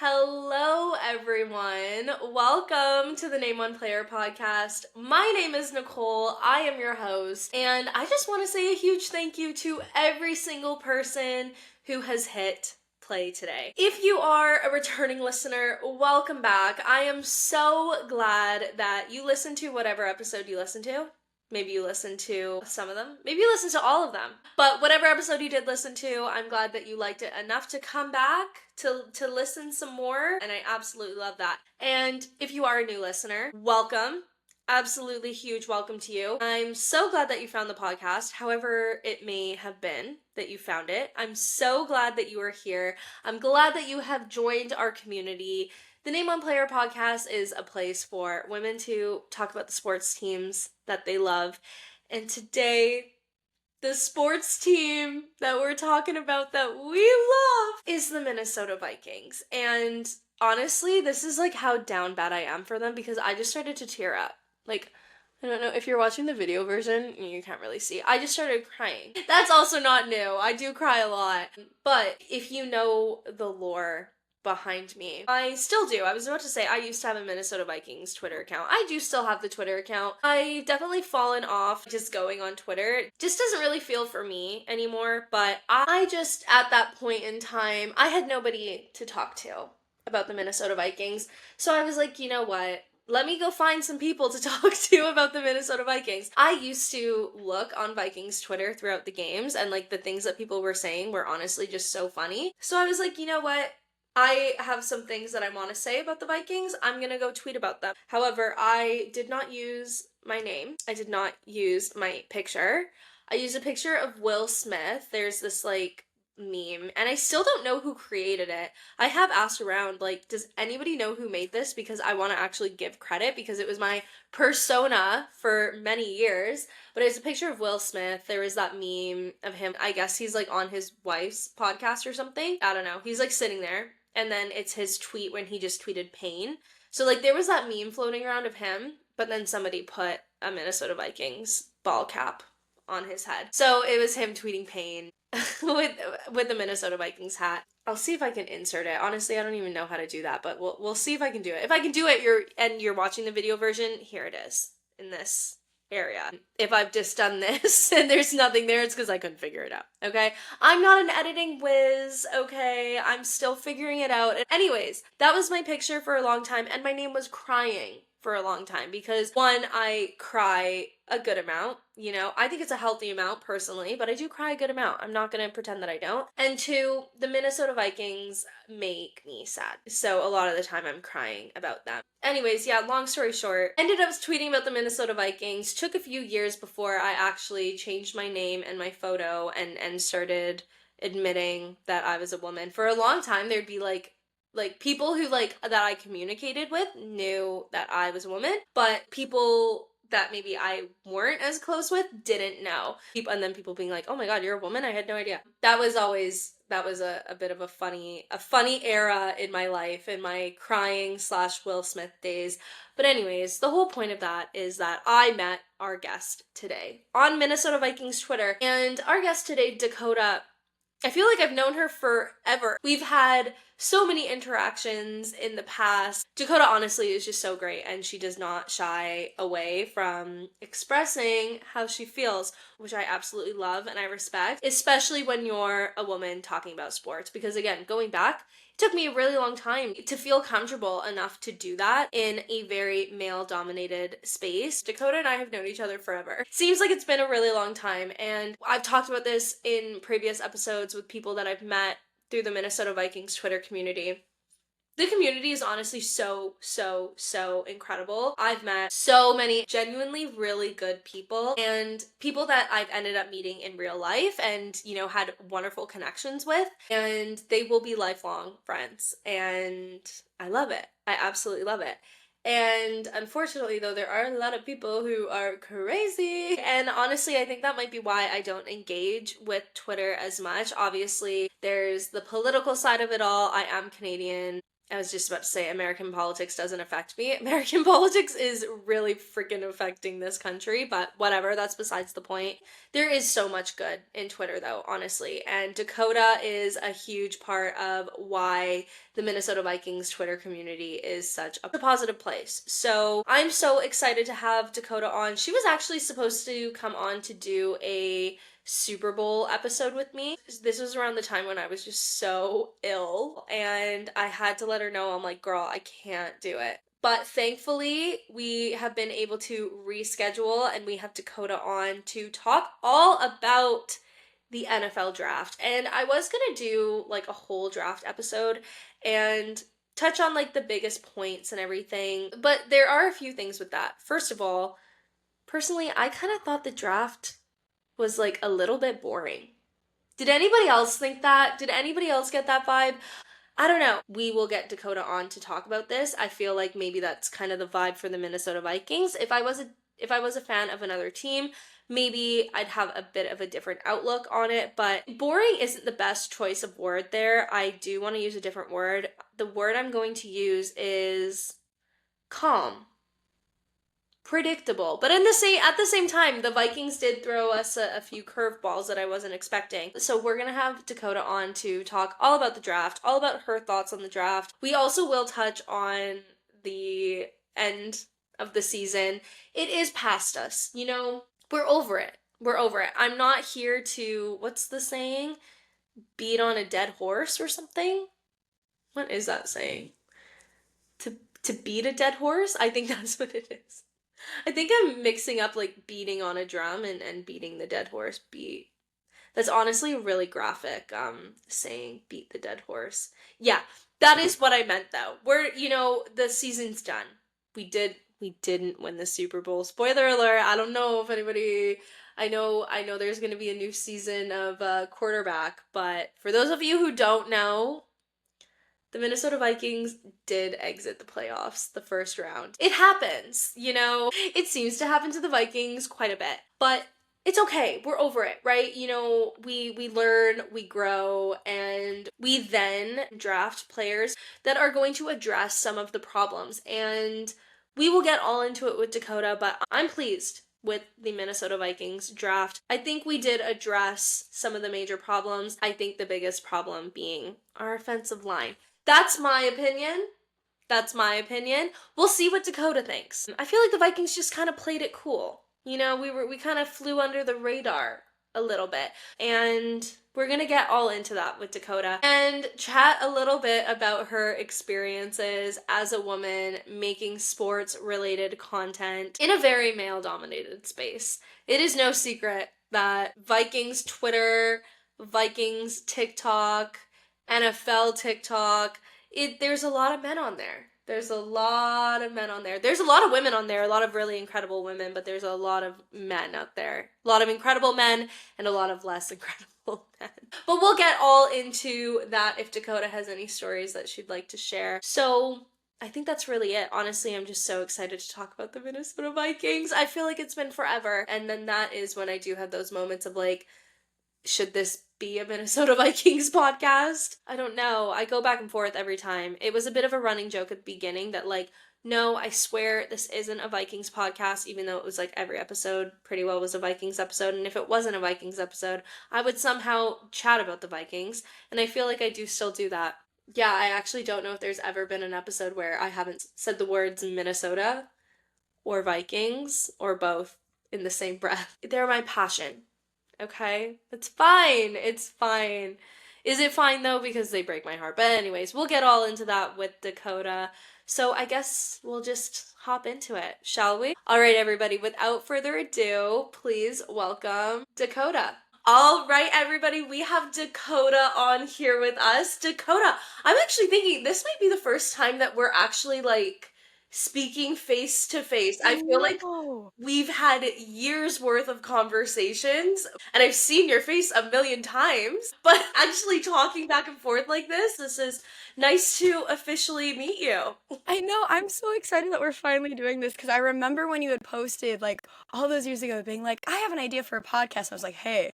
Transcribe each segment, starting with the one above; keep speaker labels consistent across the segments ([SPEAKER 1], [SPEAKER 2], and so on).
[SPEAKER 1] Hello, everyone. Welcome to the Name One Player podcast. My name is Nicole. I am your host, and I just want to say a huge thank you to every single person who has hit play today. If you are a returning listener, welcome back. I am so glad that you listened to whatever episode you listened to. Maybe you listened to some of them. Maybe you listened to all of them. But whatever episode you did listen to, I'm glad that you liked it enough to come back to listen some more. And I absolutely love that. And if you are a new listener, welcome. Absolutely huge welcome to you. I'm so glad that you found the podcast, however it may have been that you found it. I'm so glad that you are here. I'm glad that you have joined our community. The Name One Player podcast is a place for women to talk about the sports teams that they love. And today, the sports team that we're talking about that we love is the Minnesota Vikings. And honestly, this is like how down bad I am for them because I just started to tear up. Like, I don't know, if you're watching the video version, you can't really see. I just started crying. That's also not new. I do cry a lot. But if you know the lore behind me, I still do. I was about to say I used to have a Minnesota Vikings Twitter account. I do still have the Twitter account. I've definitely fallen off just going on Twitter. It just doesn't really feel for me anymore, but I just, at that point in time, I had nobody to talk to about the Minnesota Vikings. So I was like, you know what? Let me go find some people to talk to about the Minnesota Vikings. I used to look on Vikings Twitter throughout the games, and like the things that people were saying were honestly just so funny. So I was like, you know what? I have some things that I want to say about the Vikings. I'm gonna go tweet about them. However, I did not use my name. I did not use my picture. I used a picture of Will Smith. There's this like meme, and I still don't know who created it. I have asked around, like, does anybody know who made this? Because I want to actually give credit because it was my persona for many years. But it's a picture of Will Smith. There was that meme of him. I guess he's like on his wife's podcast or something. I don't know. He's like sitting there. And then it's his tweet when he just tweeted pain. So like there was that meme floating around of him, but then somebody put a Minnesota Vikings ball cap on his head. So it was him tweeting pain with the Minnesota Vikings hat. I'll see if I can insert it. Honestly, I don't even know how to do that, but we'll see if I can do it. If I can do it, you're watching the video version, here it is in this area. If I've just done this and there's nothing there, it's because I couldn't figure it out, okay? I'm not an editing whiz, okay? I'm still figuring it out. Anyways, that was my picture for a long time, and my name was Crying for a long time because, one, I cry a good amount, you know? I think it's a healthy amount, personally, but I do cry a good amount. I'm not gonna pretend that I don't. And two, the Minnesota Vikings make me sad. So a lot of the time I'm crying about them. Anyways, yeah, long story short, ended up tweeting about the Minnesota Vikings. Took a few years before I actually changed my name and my photo and started admitting that I was a woman. For a long time, there'd be like people who like that I communicated with knew that I was a woman, but people that maybe I weren't as close with didn't know. And then people being like, oh my god, you're a woman? I had no idea. That was a bit of a funny era in my life, in my crying / Will Smith days. But anyways, the whole point of that is that I met our guest today on Minnesota Vikings Twitter. And our guest today, Dakota, I feel like I've known her forever. We've had so many interactions in the past. Dakota honestly is just so great, and she does not shy away from expressing how she feels, which I absolutely love and I respect, especially when you're a woman talking about sports. Because again, going back, it took me a really long time to feel comfortable enough to do that in a very male-dominated space. Dakota and I have known each other forever. Seems like it's been a really long time, and I've talked about this in previous episodes with people that I've met through the Minnesota Vikings Twitter community. The community is honestly so incredible. I've met so many genuinely really good people and people that I've ended up meeting in real life and, you know, had wonderful connections with, and they will be lifelong friends, and I love it. I absolutely love it. And unfortunately, though, there are a lot of people who are crazy. And honestly, I think that might be why I don't engage with Twitter as much. Obviously, there's the political side of it all. I am Canadian. I was just about to say American politics doesn't affect me. American politics is really freaking affecting this country, but whatever, that's besides the point. There is so much good in Twitter though, honestly, and Dakota is a huge part of why the Minnesota Vikings Twitter community is such a positive place. So I'm so excited to have Dakota on. She was actually supposed to come on to do a Super Bowl episode with me. This was around the time when I was just so ill, and I had to let her know, I'm like, girl, I can't do it. But thankfully, we have been able to reschedule, and we have Dakota on to talk all about the NFL draft. And I was gonna do like a whole draft episode and touch on like the biggest points and everything, but there are a few things with that. First of all, personally, I kind of thought the draft was like a little bit boring. Did anybody else think that? Did anybody else get that vibe? I don't know. We will get Dakota on to talk about this. I feel like maybe that's kind of the vibe for the Minnesota Vikings. If I was a fan of another team, maybe I'd have a bit of a different outlook on it, but boring isn't the best choice of word there. I do want to use a different word. The word I'm going to use is calm, predictable. But at the same time, the Vikings did throw us a few curveballs that I wasn't expecting. So we're gonna have Dakota on to talk all about the draft, all about her thoughts on the draft. We also will touch on the end of the season. It is past us, we're over it. We're over it. I'm not here to, what's the saying? Beat on a dead horse or something? What is that saying? To beat a dead horse? I think that's what it is. I think I'm mixing up like beating on a drum and beating the dead horse. Beat. That's honestly a really graphic saying beat the dead horse. Yeah, that is what I meant though. The season's done. We didn't win the Super Bowl. Spoiler alert. I don't know if anybody I know there's going to be a new season of quarterback, but for those of you who don't know, the Minnesota Vikings did exit the playoffs the first round. It happens, It seems to happen to the Vikings quite a bit. But it's okay. We're over it, right? We learn, we grow, and we then draft players that are going to address some of the problems. And we will get all into it with Dakota, but I'm pleased with the Minnesota Vikings draft. I think we did address some of the major problems. I think the biggest problem being our offensive line. That's my opinion. We'll see what Dakota thinks. I feel like the Vikings just kind of played it cool. We kind of flew under the radar a little bit. And we're gonna get all into that with Dakota and chat a little bit about her experiences as a woman making sports related content in a very male dominated space. It is no secret that Vikings Twitter, Vikings TikTok, NFL TikTok, there's a lot of men on there. There's a lot of men on there. There's a lot of women on there, a lot of really incredible women, but there's a lot of men out there. A lot of incredible men and a lot of less incredible men. But we'll get all into that if Dakota has any stories that she'd like to share. So I think that's really it. Honestly, I'm just so excited to talk about the Minnesota Vikings. I feel like it's been forever. And then that is when I do have those moments of like, should this be a Minnesota Vikings podcast? I don't know. I go back and forth every time. It was a bit of a running joke at the beginning that like, no, I swear this isn't a Vikings podcast, even though it was like every episode pretty well was a Vikings episode. And if it wasn't a Vikings episode, I would somehow chat about the Vikings. And I feel like I do still do that. Yeah, I actually don't know if there's ever been an episode where I haven't said the words Minnesota or Vikings or both in the same breath. They're my passion. Okay? It's fine. It's fine. Is it fine though? Because they break my heart. But anyways, we'll get all into that with Dakota. So I guess we'll just hop into it, shall we? All right, everybody, without further ado, please welcome Dakota. All right, everybody, we have Dakota on here with us. Dakota, I'm actually thinking this might be the first time that we're actually like speaking face to face. I feel like we've had years worth of conversations and I've seen your face a million times, but actually talking back and forth like this is nice to officially meet you.
[SPEAKER 2] I know. I'm so excited that we're finally doing this because I remember when you had posted like all those years ago being like, I have an idea for a podcast. I was like, hey,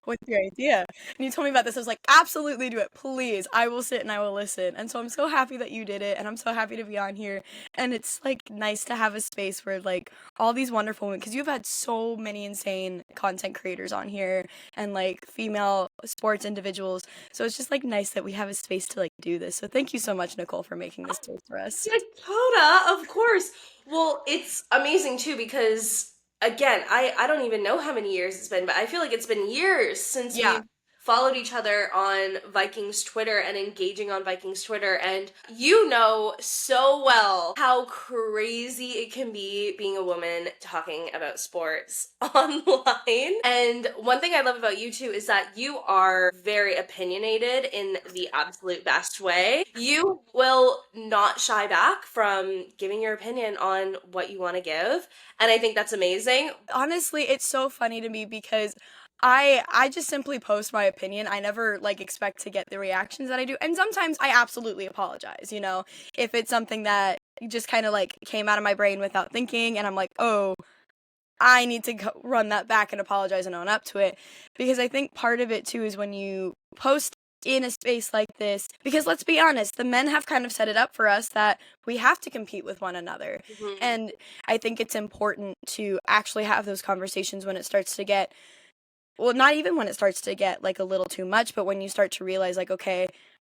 [SPEAKER 2] with the idea. And you told me about this. I was like, absolutely do it. Please. I will sit and I will listen. And so I'm so happy that you did it. And I'm so happy to be on here. And it's like nice to have a space where like all these wonderful women, because you've had so many insane content creators on here and like female sports individuals. So it's just like nice that we have a space to like do this. So thank you so much, Nicole, for making this space for us.
[SPEAKER 1] Dakota, of course. Well, it's amazing too because again, I don't even know how many years it's been, but I feel like it's been years since
[SPEAKER 2] Yeah.
[SPEAKER 1] we've followed each other on Vikings Twitter and engaging on Vikings Twitter, and you know so well how crazy it can be being a woman talking about sports online. And one thing I love about you too is that you are very opinionated in the absolute best way. You will not shy back from giving your opinion on what you want to give, and I think that's amazing.
[SPEAKER 2] Honestly, it's so funny to me because I just simply post my opinion. I never like expect to get the reactions that I do. And sometimes I absolutely apologize, you know, if it's something that just kind of like came out of my brain without thinking and I'm like, "Oh, I need to run that back and apologize and own up to it." Because I think part of it too is when you post in a space like this, because let's be honest, the men have kind of set it up for us that we have to compete with one another.
[SPEAKER 1] Mhm.
[SPEAKER 2] And I think it's important to actually have those conversations when it starts to get, well, not even when it starts to get like a little too much, but when you start to realize, like, okay,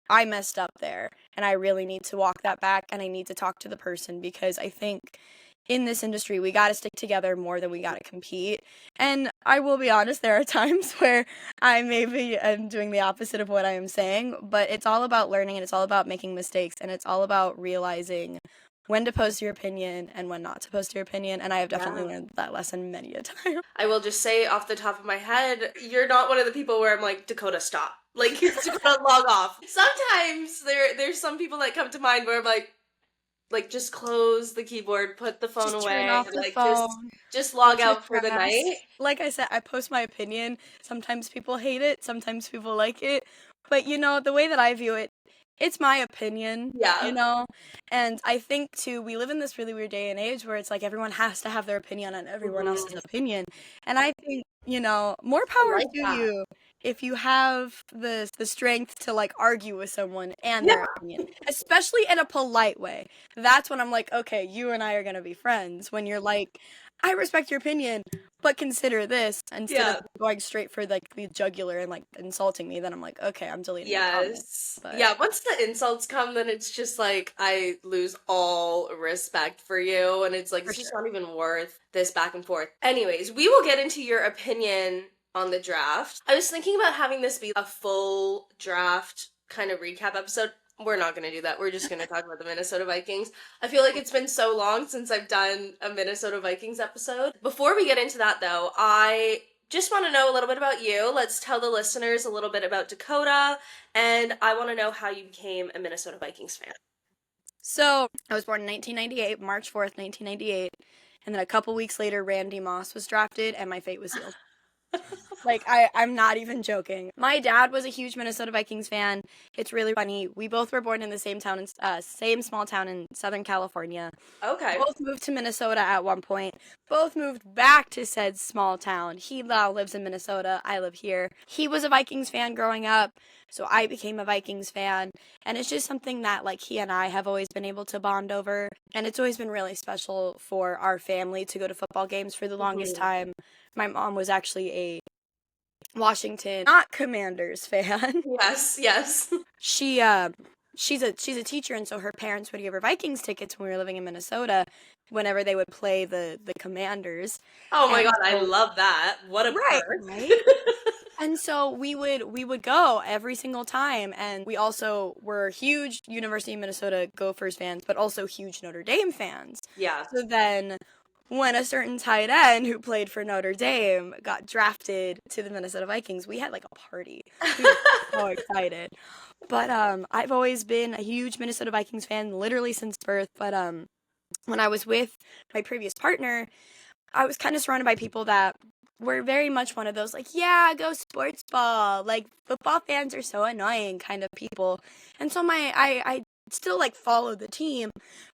[SPEAKER 2] I messed up there and I really need to walk that back and I need to talk to the person because I think in this industry we got to stick together more than we got to compete. And I will be honest, there are times where I maybe am doing the opposite of what I am saying, but it's all about learning and it's all about making mistakes and it's all about realizing when to post your opinion and when not to post your opinion. And I have definitely
[SPEAKER 1] Yeah.
[SPEAKER 2] learned that lesson many a time.
[SPEAKER 1] I will just say off the top of my head, you're not one of the people where I'm like, Dakota, stop. Like, Dakota, log off. Sometimes there's some people that come to mind where I'm like just close the keyboard, put the phone
[SPEAKER 2] Just turn
[SPEAKER 1] away,
[SPEAKER 2] off the
[SPEAKER 1] like
[SPEAKER 2] phone.
[SPEAKER 1] just log
[SPEAKER 2] Put your
[SPEAKER 1] out for the
[SPEAKER 2] trash.
[SPEAKER 1] night.
[SPEAKER 2] Like I said, I post my opinion. Sometimes people hate it, sometimes people like it. But you know, the way that I view it, it's my opinion, you
[SPEAKER 1] Yeah.
[SPEAKER 2] know? And I think too, we live in this really weird day and age where it's like everyone has to have their opinion on everyone else's
[SPEAKER 1] Mhm.
[SPEAKER 2] opinion. And I think, you know, more
[SPEAKER 1] I
[SPEAKER 2] power
[SPEAKER 1] like
[SPEAKER 2] to
[SPEAKER 1] that.
[SPEAKER 2] you if you have the strength to like argue with someone and
[SPEAKER 1] Yeah.
[SPEAKER 2] their opinion, especially in a polite way. That's when I'm like, okay, you and I are gonna be friends. When you're like, I respect your opinion, but consider this instead of
[SPEAKER 1] Yeah.
[SPEAKER 2] going straight for like the jugular and like insulting me, then I'm like, okay, I'm deleting the comment.
[SPEAKER 1] Yes.
[SPEAKER 2] But
[SPEAKER 1] Yeah, once the insults come, then it's just like I lose all respect for you, and it's like
[SPEAKER 2] for
[SPEAKER 1] it's just
[SPEAKER 2] sure.
[SPEAKER 1] not even worth this back and forth. Anyways, we will get into your opinion on the draft. I was thinking about having this be a full draft kind of recap episode. We're not going to do that. We're just going to talk about the Minnesota Vikings. I feel like it's been so long since I've done a Minnesota Vikings episode. Before we get into that, though, I just want to know a little bit about you. Let's tell the listeners a little bit about Dakota, and I want to know how you became a Minnesota Vikings fan.
[SPEAKER 2] So I was born in 1998, March 4th, 1998, and then a couple weeks later, Randy Moss was drafted, and my fate was sealed. Like I'm not even joking. My dad was a huge Minnesota Vikings fan. It's really funny. We both were born in the same town, in same small town in Southern California.
[SPEAKER 1] Okay.
[SPEAKER 2] Both moved to Minnesota at one point. Both moved back to said small town. He now lives in Minnesota. I live here. He was a Vikings fan growing up, so I became a Vikings fan. And it's just something that like he and I have always been able to bond over. And it's always been really special for our family to go to football games for the longest
[SPEAKER 1] Mhm.
[SPEAKER 2] time. My mom was actually a Washington, not Commanders fan.
[SPEAKER 1] Yes, yes.
[SPEAKER 2] She she's a teacher and so her parents would give her Vikings tickets when we were living in Minnesota whenever they would play the Commanders.
[SPEAKER 1] Oh my
[SPEAKER 2] And
[SPEAKER 1] god, I
[SPEAKER 2] so
[SPEAKER 1] love that. What a
[SPEAKER 2] right,
[SPEAKER 1] perk.
[SPEAKER 2] right? And so we would go every single time and we also were huge University of Minnesota Gophers fans, but also huge Notre Dame fans.
[SPEAKER 1] Yeah.
[SPEAKER 2] So then when a certain tight end who played for Notre Dame got drafted to the Minnesota Vikings, we had like a party. We were so excited. But I've always been a huge Minnesota Vikings fan literally since birth, but when I was with my previous partner, I was kind of surrounded by people that were very much one of those like, yeah, go sports ball. Like football fans are so annoying kind of people. And so I still like followed the team,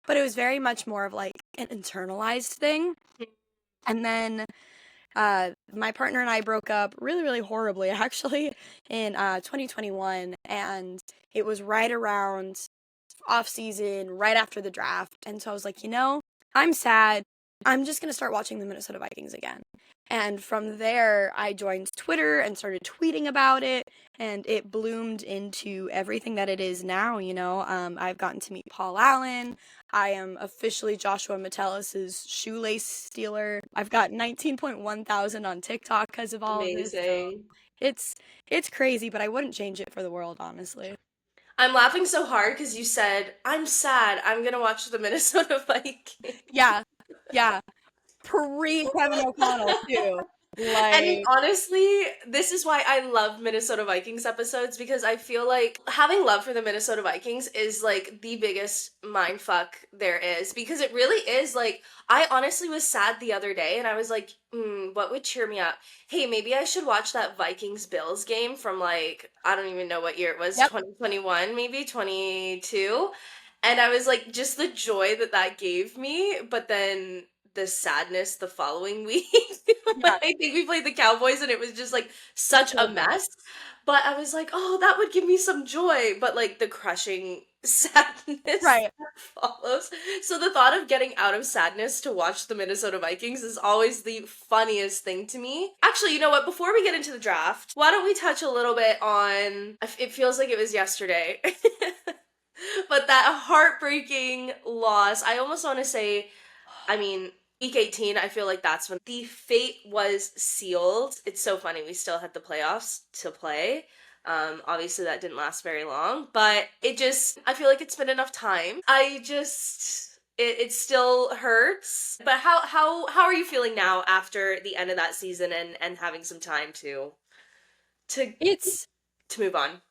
[SPEAKER 2] but it was very much more of like an internalized thing. And then My partner and I broke up really, really horribly, actually, in 2021, and it was right around off season, right after the draft. And so I was like, I'm sad. I'm just going to start watching the Minnesota Vikings again. And from there, I joined Twitter and started tweeting about it, and it bloomed into everything that it is now. I've gotten to meet Paul Allen. I am officially Joshua Metellus' shoelace stealer. I've got 19.1 thousand on TikTok because of all of this. So
[SPEAKER 1] Amazing.
[SPEAKER 2] it's it's crazy, but I wouldn't change it for the world, honestly.
[SPEAKER 1] I'm laughing so hard because you said, I'm sad. I'm going to watch the Minnesota Vikings.
[SPEAKER 2] Yeah, yeah. Pre Kevin O'Connell too.
[SPEAKER 1] And
[SPEAKER 2] Like,
[SPEAKER 1] honestly, this is why I love Minnesota Vikings episodes because I feel like having love for the Minnesota Vikings is like the biggest mind fuck there is because it really is like I honestly was sad the other day and I was like, what would cheer me up? Hey, maybe I should watch that Vikings Bills game from like I don't even know what year it was,
[SPEAKER 2] yep,
[SPEAKER 1] 2021, maybe 22. And I was like just the joy that that gave me, but then the sadness the following week when
[SPEAKER 2] yeah,
[SPEAKER 1] I think we played the Cowboys and it was just like such
[SPEAKER 2] so
[SPEAKER 1] a
[SPEAKER 2] bad.
[SPEAKER 1] mess. But I was like, oh, that would give me some joy. But like the crushing sadness
[SPEAKER 2] Right.
[SPEAKER 1] that follows. So the thought of getting out of sadness to watch the Minnesota Vikings is always the funniest thing to me. Actually, you know what? Before we get into the draft, why don't we touch a little bit on it feels like it was yesterday. But that heartbreaking loss, I almost want to say I mean, week 18, I feel like that's when the fate was sealed. It's so funny. We still had the playoffs to play. Obviously that didn't last very long, but I feel like it's been enough time. It still hurts. But how are you feeling now after the end of that season and having some time to
[SPEAKER 2] It's
[SPEAKER 1] to move on?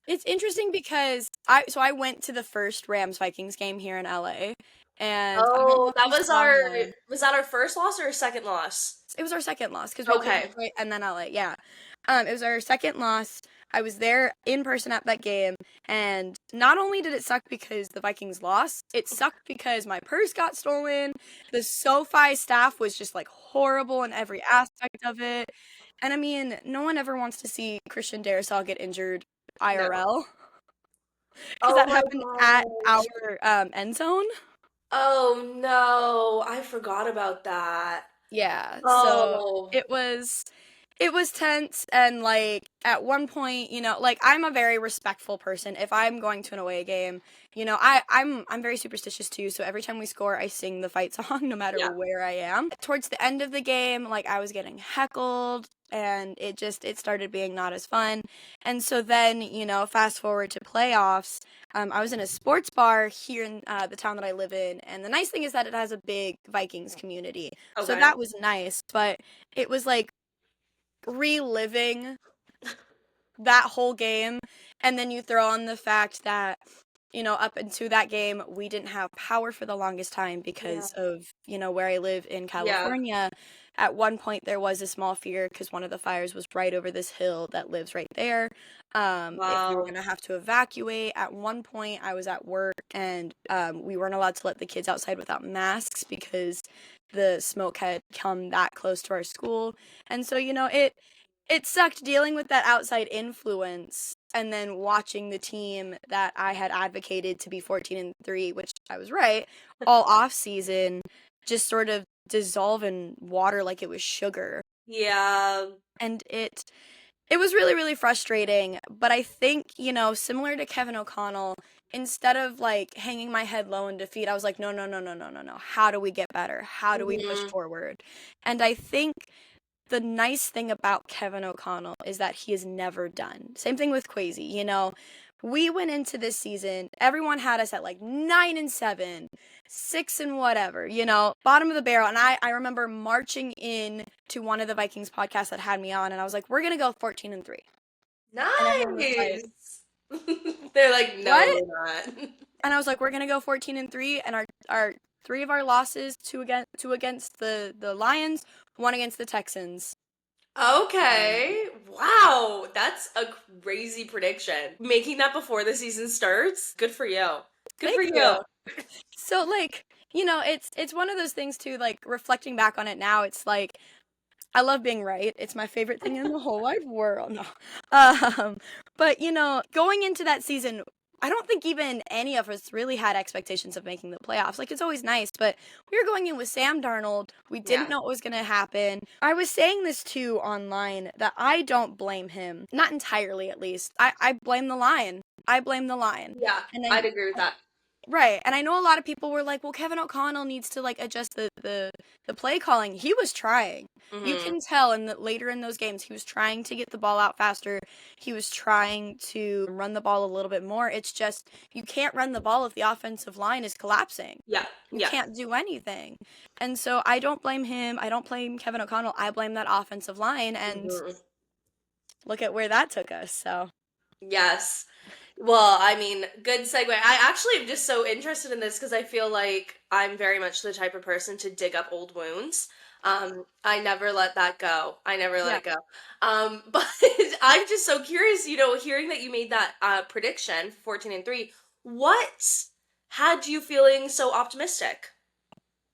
[SPEAKER 2] it's interesting because I went to the first Rams Vikings game here in LA, and I don't know
[SPEAKER 1] Oh,
[SPEAKER 2] if you saw the
[SPEAKER 1] was that our first loss or our second loss?
[SPEAKER 2] it was our second loss because we played
[SPEAKER 1] Okay.
[SPEAKER 2] Detroit and then LA. Yeah, it was our second loss. I was there in person at that game, and not only did it suck because the Vikings lost, it sucked because my purse got stolen. The SoFi staff was just like horrible in every aspect of it, and I mean, no one ever wants to see Christian Darrisaw get injured
[SPEAKER 1] No.
[SPEAKER 2] IRL because
[SPEAKER 1] Oh
[SPEAKER 2] that
[SPEAKER 1] my
[SPEAKER 2] happened at
[SPEAKER 1] gosh.
[SPEAKER 2] our end zone.
[SPEAKER 1] Oh no, I forgot about that.
[SPEAKER 2] Yeah, so
[SPEAKER 1] Oh,
[SPEAKER 2] it was tense, and like at one point, like I'm a very respectful person. If I'm going to an away game, I'm very superstitious too, so every time we score, I sing the fight song no matter
[SPEAKER 1] yeah.
[SPEAKER 2] where I am. Towards the end of the game, like I was getting heckled, and it started being not as fun. And so then, fast forward to playoffs, I was in a sports bar here in the town that I live in, and the nice thing is that it has a big Vikings community. So
[SPEAKER 1] Okay.
[SPEAKER 2] that was nice, but it was like reliving that whole game, and then you throw on the fact that up into that game we didn't have power for the longest time
[SPEAKER 1] Yeah.
[SPEAKER 2] because of where I live in
[SPEAKER 1] Yeah.
[SPEAKER 2] California. At one point there was a small fear because one of the fires was right over this hill that lives right there. If we were
[SPEAKER 1] Wow.
[SPEAKER 2] going to have to evacuate. At one point I was at work, and we weren't allowed to let the kids outside without masks because the smoke had come that close to our school. And so it sucked dealing with that outside influence and then watching the team that I had advocated to be 14-3, which I was right, all off season, just sort of dissolve in water like it was sugar.
[SPEAKER 1] Yeah.
[SPEAKER 2] And it was really, really frustrating. But I think, similar to Kevin O'Connell, instead of like hanging my head low in defeat, I was like, no, no, no, no, no, no, no. How do we get better? How do we push
[SPEAKER 1] Mhm.
[SPEAKER 2] forward? And I think the nice thing about Kevin O'Connell is that he is never done. Same thing with Kwesi. We went into this season, everyone had us at like 9-7, 6 and whatever, bottom of the barrel. And I remember marching in to one of the Vikings podcasts that had me on, and I was like, we're gonna go 14-3. And everyone was like,
[SPEAKER 1] Nice. They're like, no,
[SPEAKER 2] what?
[SPEAKER 1] we're not.
[SPEAKER 2] And I was like, we're gonna go 14-3, and our three of our losses, two against the Lions, one against the Texans. Um,
[SPEAKER 1] Okay. Wow. That's a crazy prediction. Making that before the season starts. Good for you. Good for
[SPEAKER 2] Thank
[SPEAKER 1] you.
[SPEAKER 2] you. So like, it's one of those things too, like reflecting back on it now, it's like I love being right. It's my favorite thing in the whole wide world. No. But going into that season, I don't think even any of us really had expectations of making the playoffs. Like, it's always nice, but we were going in with Sam Darnold. We didn't
[SPEAKER 1] Yeah.
[SPEAKER 2] know what was going to happen. I was saying this too online that I don't blame him. Not entirely, at least. I blame the line. I blame the line.
[SPEAKER 1] Yeah,
[SPEAKER 2] And
[SPEAKER 1] I'd agree with that.
[SPEAKER 2] right. And I know a lot of people were like, well, Kevin O'Connell needs to like adjust the play calling. He was trying. You
[SPEAKER 1] Hmm.
[SPEAKER 2] can tell later in those games, he was trying to get the ball out faster. He was trying to run the ball a little bit more. It's just you can't run the ball if the offensive line is collapsing.
[SPEAKER 1] Yeah,
[SPEAKER 2] You
[SPEAKER 1] yeah.
[SPEAKER 2] can't do anything. And so I don't blame him. I don't blame Kevin O'Connell. I blame that offensive line, and
[SPEAKER 1] Hmm.
[SPEAKER 2] look at where that took us. So,
[SPEAKER 1] Yes. Well, I mean, good segue. I actually am just so interested in this because I feel like I'm very much the type of person to dig up old wounds. I never let that go. I never let
[SPEAKER 2] yeah.
[SPEAKER 1] it go. But I'm just so curious, hearing that you made that prediction, 14-3, what had you feeling so optimistic?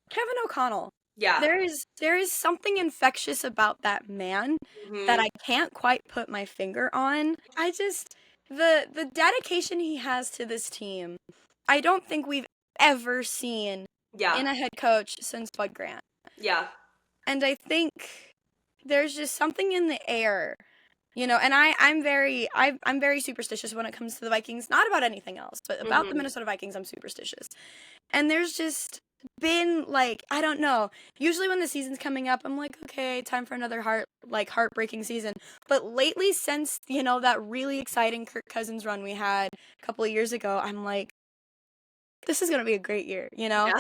[SPEAKER 2] Kevin O'Connell.
[SPEAKER 1] Yeah.
[SPEAKER 2] There is something infectious about that man that
[SPEAKER 1] Hmm.
[SPEAKER 2] I can't quite put my finger on. I just the dedication he has to this team, I don't think we've ever seen
[SPEAKER 1] Yeah.
[SPEAKER 2] in a head coach since Bud Grant.
[SPEAKER 1] Yeah.
[SPEAKER 2] And I think there's just something in the air. And I'm very superstitious when it comes to the Vikings, not about anything else, but about the
[SPEAKER 1] Hmm.
[SPEAKER 2] Minnesota Vikings I'm superstitious. And there's just been like, I don't know. Usually when the season's coming up, I'm like, okay, time for another heartbreaking season. But lately, since, that really exciting Kirk Cousins run we had a couple of years ago, I'm like, this is gonna be a great year.
[SPEAKER 1] Yeah.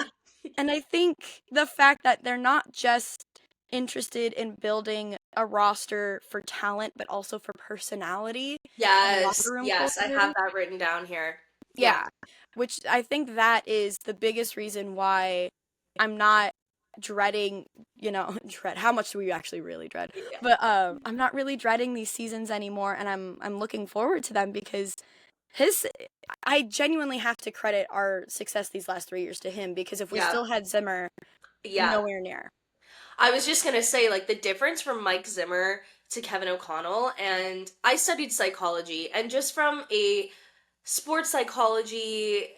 [SPEAKER 2] And I think the fact that they're not just interested in building a roster for talent, but also for personality and
[SPEAKER 1] Yes.
[SPEAKER 2] locker room
[SPEAKER 1] Yes. I
[SPEAKER 2] culture.
[SPEAKER 1] have that written down here. Yeah.
[SPEAKER 2] Yeah, which I think that is the biggest reason why I'm not dreading, dread. How much do we actually really dread?
[SPEAKER 1] Yeah.
[SPEAKER 2] But I'm not really dreading these seasons anymore, and I'm looking forward to them because his I genuinely have to credit our success these last 3 years to him because if we
[SPEAKER 1] Yeah.
[SPEAKER 2] still had Zimmer,
[SPEAKER 1] Yeah.
[SPEAKER 2] nowhere near.
[SPEAKER 1] I was just gonna say, like, the difference from Mike Zimmer to Kevin O'Connell, and I studied psychology, and just from a sports psychology,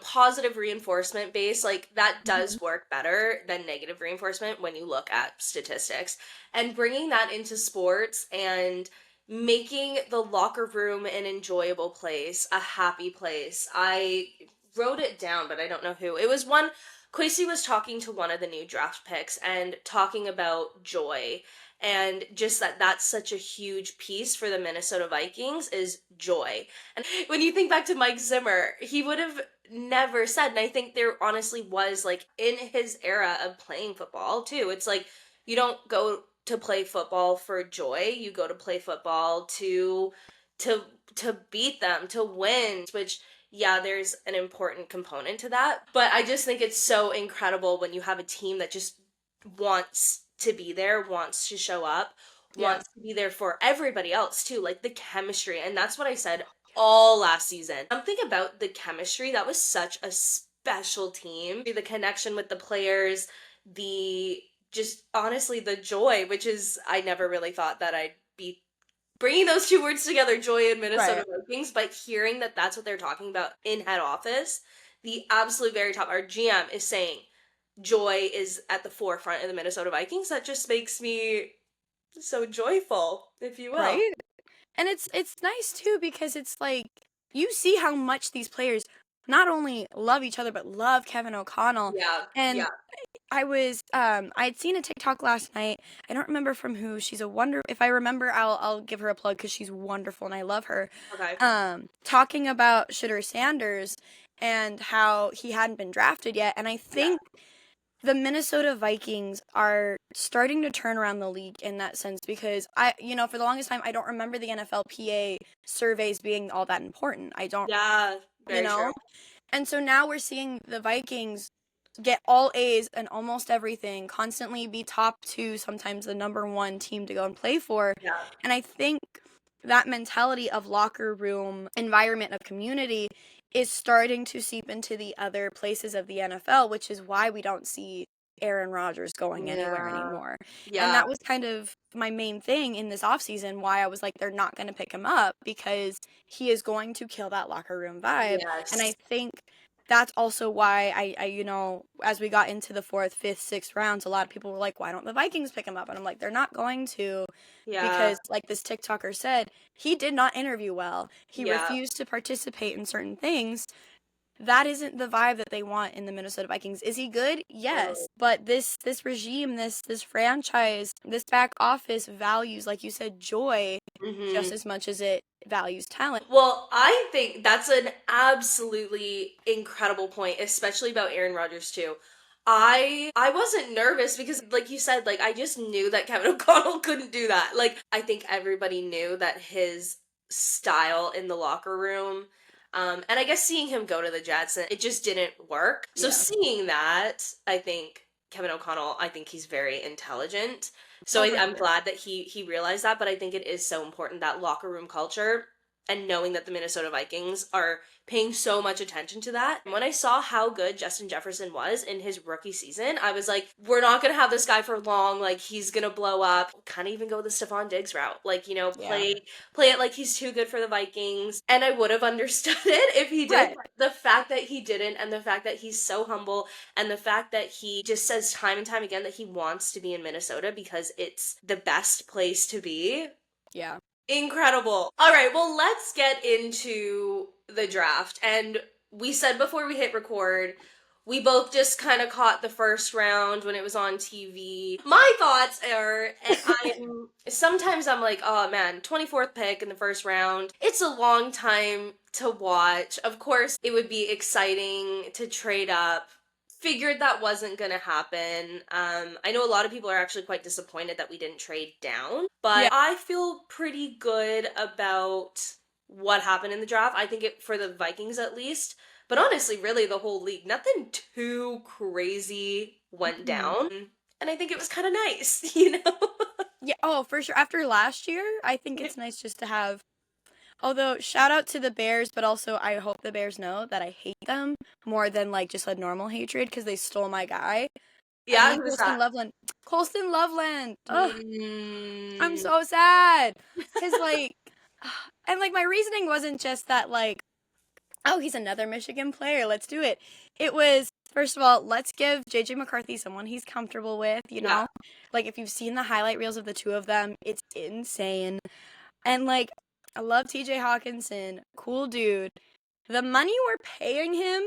[SPEAKER 1] positive reinforcement base, like, that
[SPEAKER 2] Mhm.
[SPEAKER 1] does work better than negative reinforcement when you look at statistics. And bringing that into sports and making the locker room an enjoyable place, a happy place. I wrote it down, but I don't know who. It was one. Quasey was talking to one of the new draft picks and talking about joy, and just that's such a huge piece for the Minnesota Vikings is joy. And when you think back to Mike Zimmer, he would have never said, and I think there honestly was, like, in his era of playing football too, it's like you don't go to play football for joy, you go to play football to to beat them, to win, which, yeah, there's an important component to that. But I just think it's so incredible when you have a team that just wants to be there, wants to show up,
[SPEAKER 2] Yeah.
[SPEAKER 1] wants to be there for everybody else too, like the chemistry. And that's what I said all last season. Something about the chemistry, that was such a special team. The connection with the players, the just honestly the joy, which is, I never really thought that I'd be bringing those two words together, joy and Minnesota
[SPEAKER 2] Right.
[SPEAKER 1] Vikings, but hearing that that's what they're talking about in head office, the absolute very top, our GM is saying joy is at the forefront of the Minnesota Vikings. That just makes me so joyful, if you will.
[SPEAKER 2] Right? And it's nice too because it's like you see how much these players not only love each other but love Kevin O'Connell.
[SPEAKER 1] Yeah,
[SPEAKER 2] And
[SPEAKER 1] yeah,
[SPEAKER 2] I'd seen a TikTok last night. I don't remember from who. She's a wonder. If I remember, I'll give her a plug because she's wonderful and I love her.
[SPEAKER 1] okay,
[SPEAKER 2] Talking about Shitter Sanders and how he hadn't been drafted yet, and I
[SPEAKER 1] yeah,
[SPEAKER 2] think the Minnesota Vikings are starting to turn around the league in that sense because for the longest time, I don't remember the NFLPA surveys being all that important. I don't,
[SPEAKER 1] yeah,
[SPEAKER 2] you
[SPEAKER 1] very true.
[SPEAKER 2] know? And so now we're seeing the Vikings get all A's and almost everything, constantly be top two, sometimes the number one team to go and play for.
[SPEAKER 1] Yeah,
[SPEAKER 2] And I think that mentality of locker room environment of community is starting to seep into the other places of the NFL, which is why we don't see Aaron Rodgers going anywhere
[SPEAKER 1] Yeah.
[SPEAKER 2] anymore. And
[SPEAKER 1] Yeah.
[SPEAKER 2] that was kind of my main thing in this offseason, why I was like, they're not going to pick him up because he is going to kill that locker room vibe. And I
[SPEAKER 1] Yes.
[SPEAKER 2] think that's also why as we got into the 4th, 5th, 6th rounds, a lot of people were like, why don't the Vikings pick him up? And I'm like, they're not going to,
[SPEAKER 1] Yeah.
[SPEAKER 2] because like this TikToker said, he did not interview well. He
[SPEAKER 1] Yeah.
[SPEAKER 2] refused to participate in certain things. That isn't the vibe that they want in the Minnesota Vikings. Is he good? Yes.
[SPEAKER 1] Totally.
[SPEAKER 2] But this regime, this franchise, this back office values, like you said, joy just
[SPEAKER 1] Mhm.
[SPEAKER 2] as much as it values talent.
[SPEAKER 1] Well, I think that's an absolutely incredible point, especially about Aaron Rodgers too. I wasn't nervous because like you said, like I just knew that Kevin O'Connell couldn't do that. Like I think everybody knew that his style in the locker room and I guess seeing him go to the Jets, it just didn't work. So
[SPEAKER 2] Yeah.
[SPEAKER 1] seeing that, I think Kevin O'Connell, I think he's very intelligent. So
[SPEAKER 2] Oh, for
[SPEAKER 1] I'm
[SPEAKER 2] sure.
[SPEAKER 1] glad that he realized that, but I think it is so important that locker room culture and knowing that the Minnesota Vikings are paying so much attention to that. And when I saw how good Justin Jefferson was in his rookie season, I was like, we're not gonna have this guy for long. Like he's gonna blow up. Kind of even go the Stephon Diggs route. Like,
[SPEAKER 2] Yeah.
[SPEAKER 1] play it like he's too good for the Vikings. And I would have understood it if he did.
[SPEAKER 2] Right.
[SPEAKER 1] The fact that he didn't, and the fact that he's so humble, and the fact that he just says time and time again that he wants to be in Minnesota because it's the best place to be.
[SPEAKER 2] Yeah.
[SPEAKER 1] Incredible. All right, well, let's get into the draft. And we said before we hit record, we both just kind of caught the first round when it was on TV. My thoughts are, and I'm like, oh man, 24th pick in the first round. It's a long time to watch. Of course, it would be exciting to trade up. Figured that wasn't gonna happen. I know a lot of people are actually quite disappointed that we didn't trade down, but
[SPEAKER 2] Yeah.
[SPEAKER 1] I feel pretty good about what happened in the draft. I think it for the Vikings at least, but honestly, really the whole league, nothing too crazy went
[SPEAKER 2] Mhm.
[SPEAKER 1] down, and I think it was kind of nice, you know.
[SPEAKER 2] Yeah. Oh, for sure. After last year, I think it's nice just to have. Although, shout out to the Bears, but also I hope the Bears know that I hate them more than like just a normal hatred because they stole my guy. I
[SPEAKER 1] Yeah,
[SPEAKER 2] mean,
[SPEAKER 1] who was
[SPEAKER 2] Colston
[SPEAKER 1] that?
[SPEAKER 2] Loveland. Colston Loveland. Ugh, I'm
[SPEAKER 1] Mm,
[SPEAKER 2] so sad. Cause like, and like my reasoning wasn't just that like, oh, he's another Michigan player. Let's do it. It was first of all, let's give JJ McCarthy someone he's comfortable with. You
[SPEAKER 1] yeah,
[SPEAKER 2] know, like if you've seen the highlight reels of the two of them, it's insane. And like, I love TJ Hawkinson, cool dude. The money we're paying him,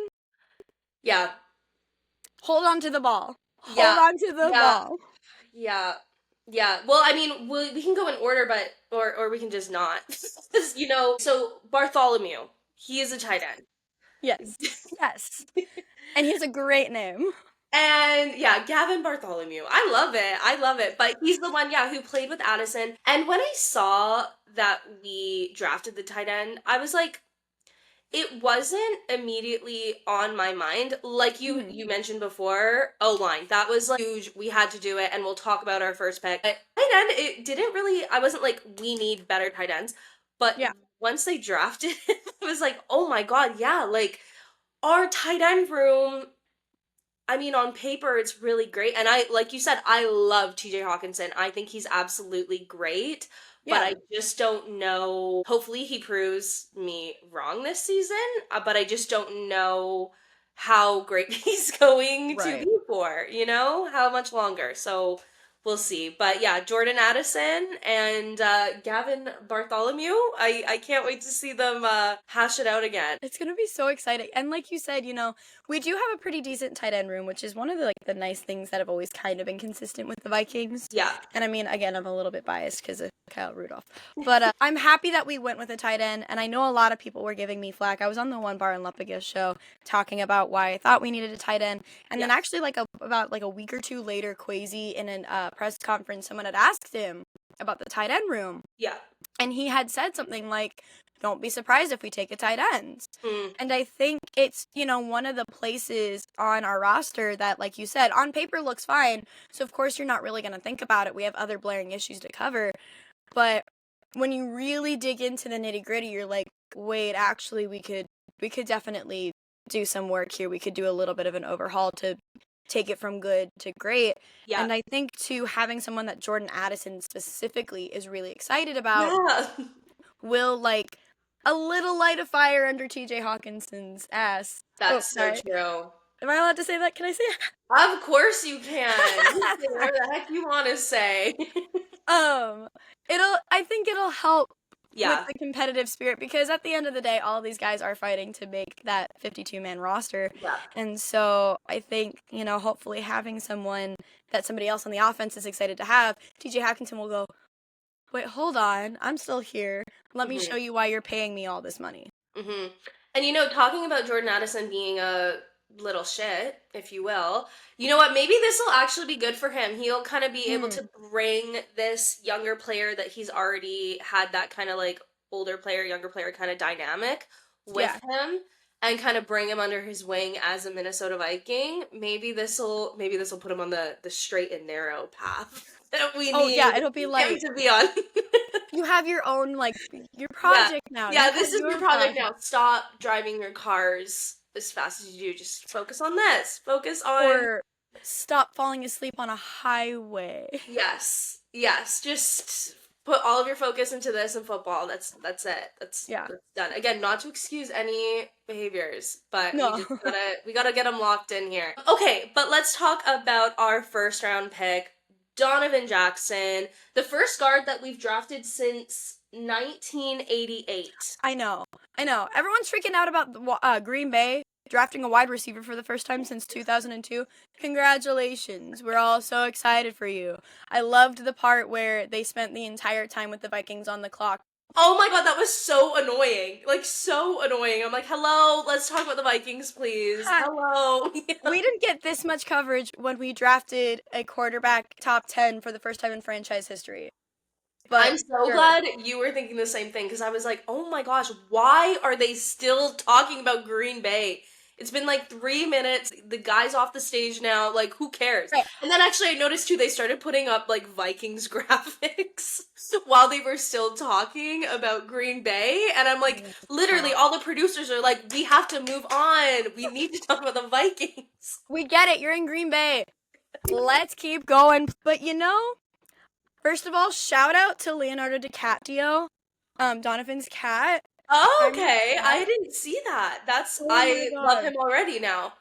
[SPEAKER 1] yeah,
[SPEAKER 2] hold on to the ball. Hold
[SPEAKER 1] yeah,
[SPEAKER 2] on to the
[SPEAKER 1] yeah.
[SPEAKER 2] ball.
[SPEAKER 1] Yeah. Yeah. Well, I mean, we can go in order, but or we can just not. 'Cause, so Bartholomew, he is a tight end.
[SPEAKER 2] Yes. Yes. And he has a great name.
[SPEAKER 1] And yeah, Gavin Bartholomew. I love it. I love it. But he's the one, yeah, who played with Addison. And when I saw that we drafted the tight end, I was like, it wasn't immediately on my mind. Like
[SPEAKER 2] Mhm.
[SPEAKER 1] you mentioned before, O-line. That was like huge. We had to do it, and we'll talk about our first pick. But tight end, it didn't really I wasn't like, we need better tight ends. But
[SPEAKER 2] Yeah.
[SPEAKER 1] once they drafted him, I was like, oh my god, yeah, like our tight end room, I mean, on paper, it's really great. And like you said, I love TJ Hawkinson. I think he's absolutely great. But
[SPEAKER 2] Yeah.
[SPEAKER 1] I just don't know. Hopefully, he proves me wrong this season. But I just don't know how great he's going to
[SPEAKER 2] Right.
[SPEAKER 1] be for, how much longer. So we'll see. But yeah, Jordan Addison and Gavin Bartholomew. I can't wait to see them hash it out again.
[SPEAKER 2] It's gonna be so exciting. And like you said, we do have a pretty decent tight end room, which is one of the nice things that have always kind of been consistent with the Vikings.
[SPEAKER 1] Yeah.
[SPEAKER 2] And I mean, again, I'm a little bit biased because of Kyle Rudolph. But I'm happy that we went with a tight end, and I know a lot of people were giving me flack. I was on the One Bar and Lepiga show talking about why I thought we needed a tight end. And
[SPEAKER 1] Yeah.
[SPEAKER 2] then actually about a week or two later, Quasi in a press conference, someone had asked him about the tight end room.
[SPEAKER 1] Yeah.
[SPEAKER 2] And he had said something like, don't be surprised if we take a tight end.
[SPEAKER 1] Mm.
[SPEAKER 2] And I think it's, one of the places on our roster that, like you said, on paper looks fine. So, of course, you're not really going to think about it. We have other blaring issues to cover. But when you really dig into the nitty gritty, you're like, wait, actually, we could definitely do some work here. We could do a little bit of an overhaul to take it from good to great.
[SPEAKER 1] Yeah.
[SPEAKER 2] And I think too, having someone that Jordan Addison specifically is really excited about
[SPEAKER 1] Yeah.
[SPEAKER 2] will like a little light a fire under TJ Hawkinson's ass. Oh,
[SPEAKER 1] That's so
[SPEAKER 2] sorry.
[SPEAKER 1] true.
[SPEAKER 2] Am I allowed to say that? Can I say
[SPEAKER 1] Of course you can. You can say whatever the heck you want to say.
[SPEAKER 2] um I think it'll help with
[SPEAKER 1] Yeah.
[SPEAKER 2] the competitive spirit because at the end of the day all these guys are fighting to make that 52-man roster.
[SPEAKER 1] Yeah.
[SPEAKER 2] And so I think, hopefully having someone that somebody else on the offense is excited to have, TJ Hawkinson will go, "Wait, hold on. I'm still here. Let me show
[SPEAKER 1] Mhm.
[SPEAKER 2] you why you're paying me all this money."
[SPEAKER 1] Mhm. And talking about Jordan Addison being a little shit, if you will, you know what? Maybe this will actually be good for him. He'll kind of be able
[SPEAKER 2] Hmm.
[SPEAKER 1] to bring this younger player that he's already had that kind of like older player, younger player kind of dynamic with
[SPEAKER 2] Yeah.
[SPEAKER 1] him and kind of bring him under his wing as a Minnesota Viking. Maybe this will put him on the straight and narrow path that we
[SPEAKER 2] Oh
[SPEAKER 1] need
[SPEAKER 2] yeah, it'll be
[SPEAKER 1] him
[SPEAKER 2] like
[SPEAKER 1] to be on.
[SPEAKER 2] you have your own like your
[SPEAKER 1] Yeah.
[SPEAKER 2] project now. You
[SPEAKER 1] Yeah,
[SPEAKER 2] have
[SPEAKER 1] this is your
[SPEAKER 2] your
[SPEAKER 1] project
[SPEAKER 2] project.
[SPEAKER 1] now. Stop driving your cars as fast as you do. Just focus on this. Focus on
[SPEAKER 2] Or stop falling asleep on a highway.
[SPEAKER 1] yes. Yes. Just put all of your focus into this and football. That's it.
[SPEAKER 2] Yeah.
[SPEAKER 1] That's done. Again, not to excuse any behaviors, but we
[SPEAKER 2] No.
[SPEAKER 1] just gotta get them locked in here. Okay, but let's talk about our first round pick, Donovan Jackson, the first guard that we've drafted since 1988.
[SPEAKER 2] I know. I know. Everyone's freaking out about Green Bay drafting a wide receiver for the first time since 2002. Congratulations. We're all so excited for you. I loved the part where they spent the entire time with the Vikings on the clock.
[SPEAKER 1] Oh my god, that was so annoying. Like, so annoying. I'm like, hello, let's talk about the Vikings, please. Hello.
[SPEAKER 2] We didn't get this much coverage when we drafted a quarterback top 10 for the first time in franchise history. But
[SPEAKER 1] I'm so
[SPEAKER 2] sure.
[SPEAKER 1] glad you were thinking the same thing because I was like, oh my gosh, why are they still talking about Green Bay? It's been like 3 minutes. The guy's off the stage now. Like, who cares?
[SPEAKER 2] Right.
[SPEAKER 1] And then actually, I noticed too, they started putting up like Vikings graphics while they were still talking about Green Bay. And I'm like, literally, all the producers are like, we have to move on. We need to talk about the Vikings.
[SPEAKER 2] We get it. You're in Green Bay. Let's keep going. But first of all, shout out to Leonardo DiCaprio, Donovan's cat.
[SPEAKER 1] Oh,
[SPEAKER 2] I'm
[SPEAKER 1] okay. I
[SPEAKER 2] obsessed.
[SPEAKER 1] didn't see that.
[SPEAKER 2] Oh my
[SPEAKER 1] I love
[SPEAKER 2] god.
[SPEAKER 1] him already now.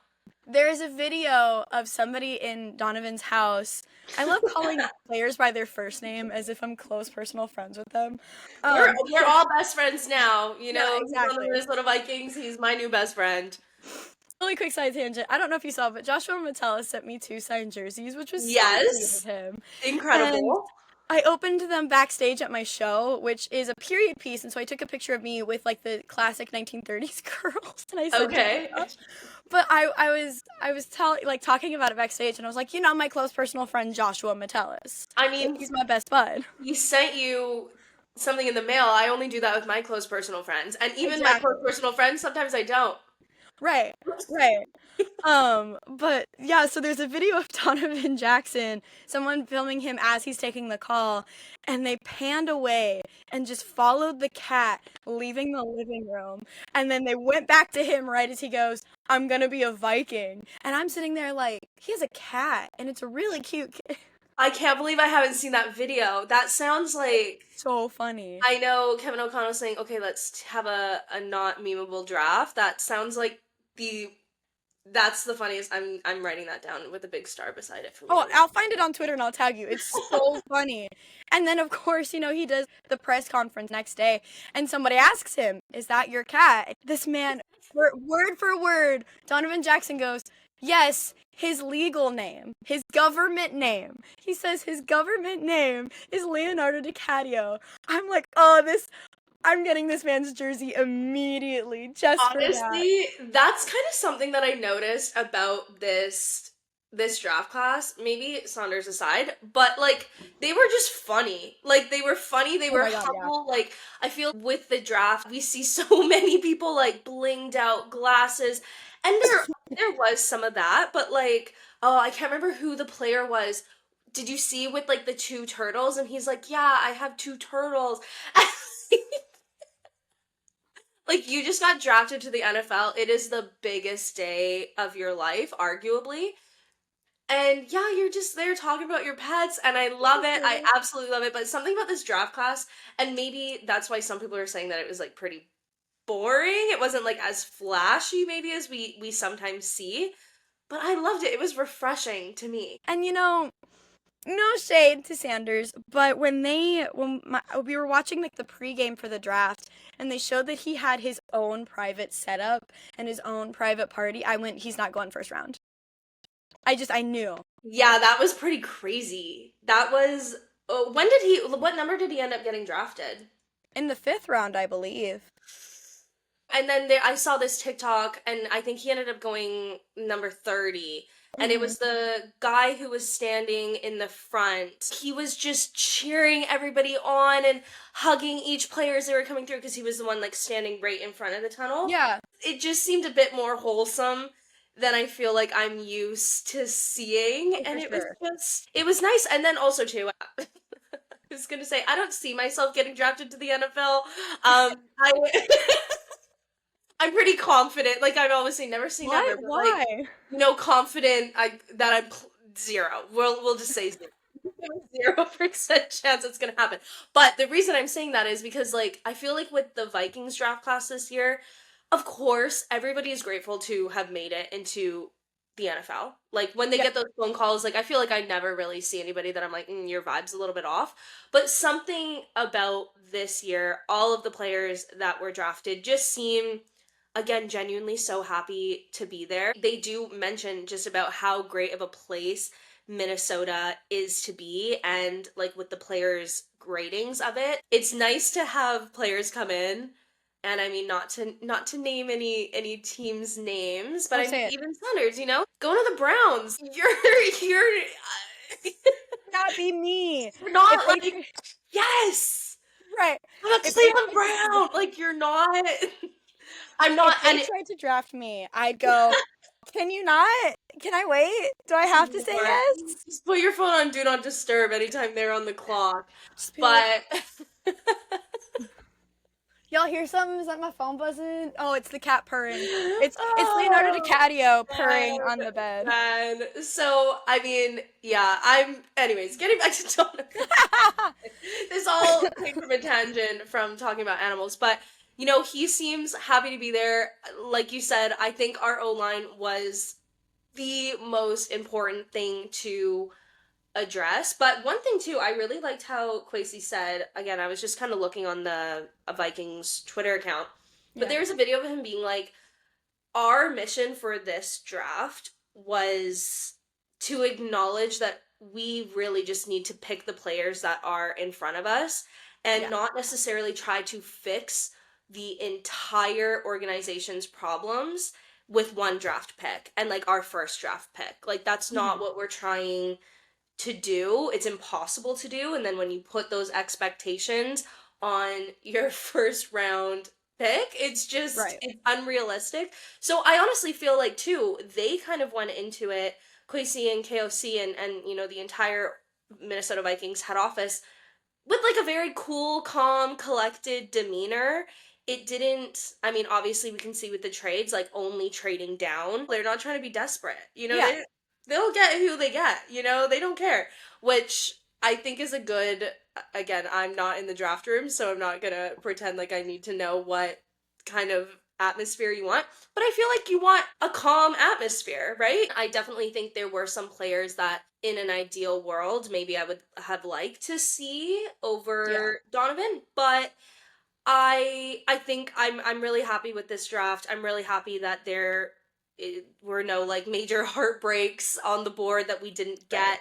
[SPEAKER 2] There is a video of somebody in Donovan's house. I love calling players by their first name as if I'm close personal friends with them.
[SPEAKER 1] We're all best friends now.
[SPEAKER 2] Yeah,
[SPEAKER 1] He's on the
[SPEAKER 2] exactly.
[SPEAKER 1] Minnesota Vikings. He's my new best friend.
[SPEAKER 2] Really quick side tangent. I don't know if you saw, but Joshua Metellus sent me 2 signed jerseys, which was so sweet of
[SPEAKER 1] Yes.
[SPEAKER 2] him. And
[SPEAKER 1] Incredible.
[SPEAKER 2] I opened them backstage at my show, which is a period piece, and so I took a picture of me with like the classic 1930s girls, and I sent it
[SPEAKER 1] Okay.
[SPEAKER 2] to Josh. But I was talking about it backstage, and I was like, my close personal friend Joshua Metellus.
[SPEAKER 1] I
[SPEAKER 2] Like,
[SPEAKER 1] mean,
[SPEAKER 2] he's my best bud.
[SPEAKER 1] he sent you something in the mail. I only do that with my close personal friends. And even my close
[SPEAKER 2] Exactly.
[SPEAKER 1] personal friends, sometimes I don't.
[SPEAKER 2] Right. Right. But yeah, so there's a video of Donovan Jackson, someone filming him as he's taking the call, and they panned away and just followed the cat leaving the living room. And then they went back to him right as he goes, "I'm gonna be a Viking." And I'm sitting there like, he has a cat, and it's a really cute kid.
[SPEAKER 1] I can't believe I haven't seen that video. That sounds like
[SPEAKER 2] So funny.
[SPEAKER 1] I know Kevin O'Connell saying, okay, let's have a not memeable draft. That sounds like the that's the funniest. I'm writing that down with a big star beside it for me.
[SPEAKER 2] Oh, I'll find it on Twitter and I'll tag you. It's so funny. And then, of course, he does the press conference next day, and somebody asks him, "Is that your cat?" This man, word for word, Donovan Jackson goes, "Yes, his legal name, his government name." He says his government name is Leonardo DiCaprio. I'm like, oh, I'm getting this man's jersey immediately just for that.
[SPEAKER 1] Honestly, that's kind of something that I noticed about this draft class, maybe Saunders aside, but like they were just funny. Like they were funny, they
[SPEAKER 2] Oh
[SPEAKER 1] were
[SPEAKER 2] my god, yeah.
[SPEAKER 1] humble. Like I feel with the draft, we see so many people like blinged out glasses. And there was some of that, but like oh, I can't remember who the player was. Did you see with like the two turtles and he's like, "Yeah, I have two turtles." Like you just got drafted to the NFL. It is the biggest day of your life, arguably. And yeah, you're just there talking about your pets, and I love it. I absolutely love it. But something about this draft class, and maybe that's why some people are saying that it was like pretty boring. It wasn't like as flashy maybe as we sometimes see, but I loved it. It was refreshing to me.
[SPEAKER 2] And no shade to Sanders, but we were watching like the pregame for the draft, and they showed that he had his own private setup and his own private party, I went, he's not going first round. I knew.
[SPEAKER 1] Yeah, that was pretty crazy. That was what number did he end up getting drafted?
[SPEAKER 2] In the 5th round, I believe.
[SPEAKER 1] And then I saw this TikTok, and I think he ended up going number 30. And it was the guy who was standing in the front. He was just cheering everybody on and hugging each player as they were coming through because he was the one like standing right in front of the tunnel.
[SPEAKER 2] Yeah.
[SPEAKER 1] It just seemed a bit more wholesome than I feel like I'm used to seeing.
[SPEAKER 2] Oh,
[SPEAKER 1] And
[SPEAKER 2] for
[SPEAKER 1] it was
[SPEAKER 2] sure.
[SPEAKER 1] it was nice. And then also too, I was gonna say, I don't see myself getting drafted to the NFL. I I'm pretty confident. Like I've always seen, never seen never, but like
[SPEAKER 2] Why?
[SPEAKER 1] confident that I'm zero. We'll just say zero. 0% chance it's gonna happen. But the reason I'm saying that is because like I feel like with the Vikings draft class this year, of course everybody is grateful to have made it into the NFL. Like when they
[SPEAKER 2] Yeah.
[SPEAKER 1] get those phone calls, like I feel like I never really see anybody that I'm like, your vibe's a little bit off. But something about this year, all of the players that were drafted just seem again genuinely so happy to be there. They do mention just about how great of a place Minnesota is to be, and like with the players gradings of it, it's nice to have players come in, and I mean not to name any teams names, but
[SPEAKER 2] Oh,
[SPEAKER 1] I mean
[SPEAKER 2] say it.
[SPEAKER 1] even Sanders, going to the Browns.
[SPEAKER 2] Not be me.
[SPEAKER 1] You're
[SPEAKER 2] If
[SPEAKER 1] not
[SPEAKER 2] they
[SPEAKER 1] like, yes,
[SPEAKER 2] right.
[SPEAKER 1] I'm a
[SPEAKER 2] If they
[SPEAKER 1] Cleveland Brown. Like you're not. I'm not,
[SPEAKER 2] if
[SPEAKER 1] and
[SPEAKER 2] they tried to draft me, I'd go, "Can you not? Can I wait? Do I have to say yes?"
[SPEAKER 1] just put your phone on do not disturb anytime they're on the clock.
[SPEAKER 2] Just be like,
[SPEAKER 1] But
[SPEAKER 2] "Y'all hear something? Is that my phone buzzing? Oh, it's the cat purring. It's Leonardo
[SPEAKER 1] oh
[SPEAKER 2] DiCaprio
[SPEAKER 1] man,
[SPEAKER 2] purring on the bed."
[SPEAKER 1] man. So I mean, yeah, anyways, getting back to Donovan. This all came from a tangent from talking about animals, but he seems happy to be there. Like you said, I think our O line was the most important thing to address. But one thing too, I really liked how Quasi said, again, I was just kind of looking on the Vikings Twitter account, but
[SPEAKER 2] Yeah.
[SPEAKER 1] there was a video of him being like, our mission for this draft was to acknowledge that we really just need to pick the players that are in front of us and
[SPEAKER 2] Yeah.
[SPEAKER 1] not necessarily try to fix the entire organization's problems with one draft pick and like our first draft pick. Like that's not what we're trying to do. It's impossible to do. And then when you put those expectations on your first round pick,
[SPEAKER 2] Right.
[SPEAKER 1] it's unrealistic. So I honestly feel like too, they kind of went into it, Kwesi and KOC and the entire Minnesota Vikings head office with like a very cool, calm, collected demeanor. It didn't, I mean, obviously we can see with the trades, like only trading down. They're not trying to be desperate.
[SPEAKER 2] Yeah.
[SPEAKER 1] They'll get who they get, they don't care. Which I think is a good, again, I'm not in the draft room, so I'm not gonna pretend like I need to know what kind of atmosphere you want. But I feel like you want a calm atmosphere, right? I definitely think there were some players that in an ideal world maybe I would have liked to see
[SPEAKER 2] Yeah.
[SPEAKER 1] over Donovan, but I think I'm really happy with this draft. I'm really happy that there were no like major heartbreaks on the board that we didn't
[SPEAKER 2] Right.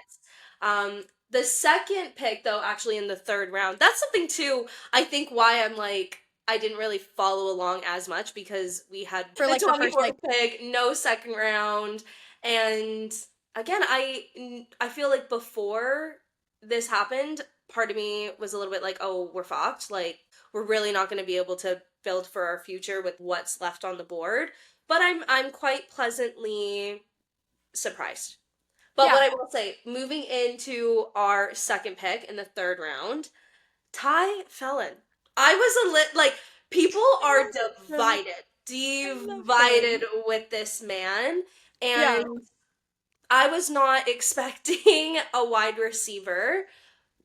[SPEAKER 1] get. The second pick though, actually in the third round, that's something too. I think why I'm like I didn't really follow along as much because we had
[SPEAKER 2] For
[SPEAKER 1] the
[SPEAKER 2] like the first
[SPEAKER 1] 24th pick, no second round, and again I feel like before this happened, part of me was a little bit like, oh, we're fucked. Like we're really not going to be able to build for our future with what's left on the board. But I'm quite pleasantly surprised. But
[SPEAKER 2] Yeah.
[SPEAKER 1] what I will say, moving into our second pick in the third round, Ty Felon. I was a like people
[SPEAKER 2] I
[SPEAKER 1] are
[SPEAKER 2] love him.
[SPEAKER 1] divided,
[SPEAKER 2] I love him.
[SPEAKER 1] divided with this man,
[SPEAKER 2] Yeah.
[SPEAKER 1] and I was not expecting a wide receiver,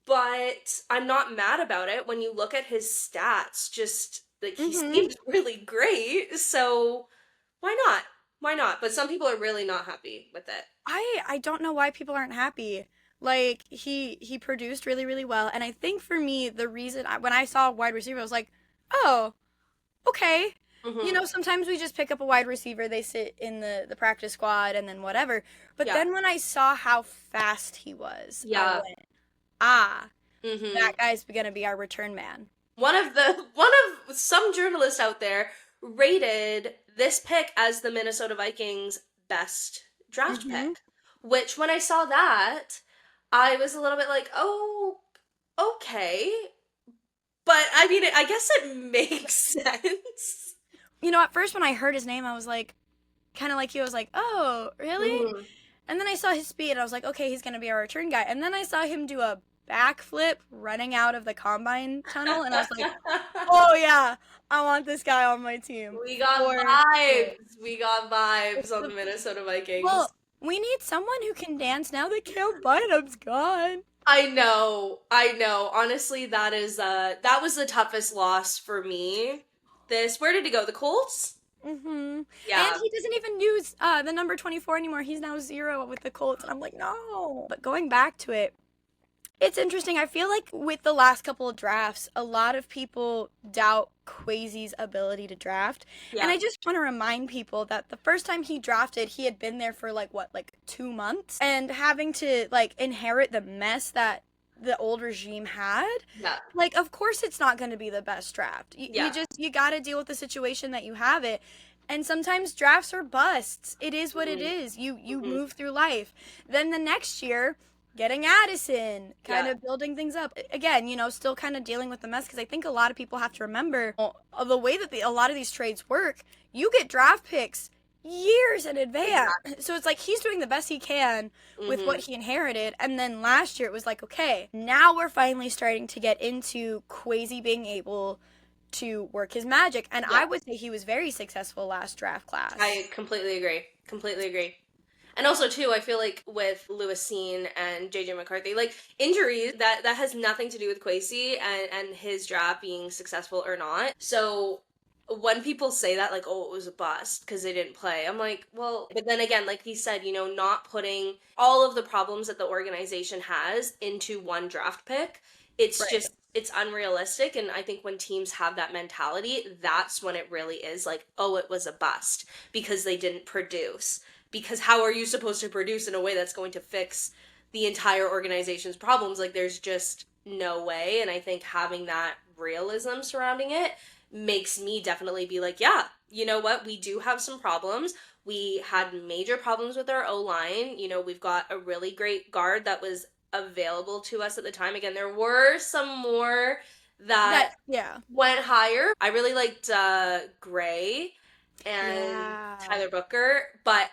[SPEAKER 1] but I'm not mad about it when you look at his stats. Just like he
[SPEAKER 2] Mm-hmm.
[SPEAKER 1] seems really great, so why not? Why not? But some people are really not happy with it.
[SPEAKER 2] I don't know why people aren't happy. Like he produced really really well, and I think for me the reason when I saw wide receiver, I was like, oh, okay. You
[SPEAKER 1] Hmm.
[SPEAKER 2] know, sometimes we just pick up a wide receiver, they sit in the practice squad, and then whatever. But
[SPEAKER 1] Yeah.
[SPEAKER 2] then when I saw how fast he was, I
[SPEAKER 1] Yeah.
[SPEAKER 2] went, ah, that
[SPEAKER 1] Hmm.
[SPEAKER 2] guy's gonna be our return man.
[SPEAKER 1] One of some journalists out there rated this pick as the Minnesota Vikings best draft
[SPEAKER 2] Mm-hmm.
[SPEAKER 1] pick, which when I saw that, I was a little bit like, "Oh, okay." But I mean, I guess it makes sense.
[SPEAKER 2] You know, at first when I heard his name, I was like, kind of like you, I was like, oh, really?
[SPEAKER 1] Hmm.
[SPEAKER 2] And then I saw his speed, and I was like, okay, he's gonna be our return guy. And then I saw him do a backflip running out of the combine tunnel, and I was like, oh yeah, I want this guy on my team
[SPEAKER 1] We got
[SPEAKER 2] for sure.
[SPEAKER 1] vibes. We got
[SPEAKER 2] It's
[SPEAKER 1] vibes on
[SPEAKER 2] the
[SPEAKER 1] the Minnesota Vikings.
[SPEAKER 2] well, we need someone who can dance now that Cam Bynum's gone.
[SPEAKER 1] I know. I know. Honestly, that was the toughest loss for me. This where did he go? The Colts?
[SPEAKER 2] Mm-hmm. And
[SPEAKER 1] Yeah.
[SPEAKER 2] he doesn't even use the number 24 anymore. He's now 0 with the Colts, and I'm like, no. But going back to it, it's interesting. I feel like with the last couple of drafts, a lot of people doubt Quasi's ability to draft. And
[SPEAKER 1] Yeah.
[SPEAKER 2] I just want to remind people that the first time he drafted, he had been there for like what, like 2 months? And having to like inherit the mess that the old regime had,
[SPEAKER 1] Yeah.
[SPEAKER 2] like of course it's not going to be the best draft. You
[SPEAKER 1] Yeah.
[SPEAKER 2] just you got to deal with the situation that you have it. And sometimes drafts are busts. It is what it
[SPEAKER 1] Hmm.
[SPEAKER 2] is. You
[SPEAKER 1] Hmm.
[SPEAKER 2] move through life. Then the next year, getting Addison, kind
[SPEAKER 1] Yeah.
[SPEAKER 2] of building things up. Again, you know, still kind of dealing with the mess because I think a lot of people have to remember the way that a lot of these trades work. You get draft picks years in advance.
[SPEAKER 1] Exactly.
[SPEAKER 2] So it's like he's doing the best he can with what
[SPEAKER 1] Hmm.
[SPEAKER 2] he inherited. And then last year it was like, okay, now we're finally starting to get into Quasi being able to work his magic. And
[SPEAKER 1] Yeah.
[SPEAKER 2] I would say he was very successful last draft class.
[SPEAKER 1] I completely agree. Completely agree. And also too, I feel like with Lewis Seen and JJ McCarthy, like injuries that has nothing to do with Quasi and his draft being successful or not. So when people say that, like, oh, it was a bust because they didn't play, I'm like, well, but then again, like he said, not putting all of the problems that the organization has into one draft pick, it's
[SPEAKER 2] Right.
[SPEAKER 1] just it's unrealistic. And I think when teams have that mentality, that's when it really is like, oh, it was a bust because they didn't produce. Because how are you supposed to produce in a way that's going to fix the entire organization's problems? Like, there's just no way. And I think having that realism surrounding it makes me definitely be like, yeah, you know what? We do have some problems. We had major problems with our O line. We've got a really great guard that was available to us at the time. Again, there were some more
[SPEAKER 2] That,
[SPEAKER 1] that
[SPEAKER 2] yeah.
[SPEAKER 1] went higher. I really liked Gray and
[SPEAKER 2] Yeah.
[SPEAKER 1] Tyler Booker, but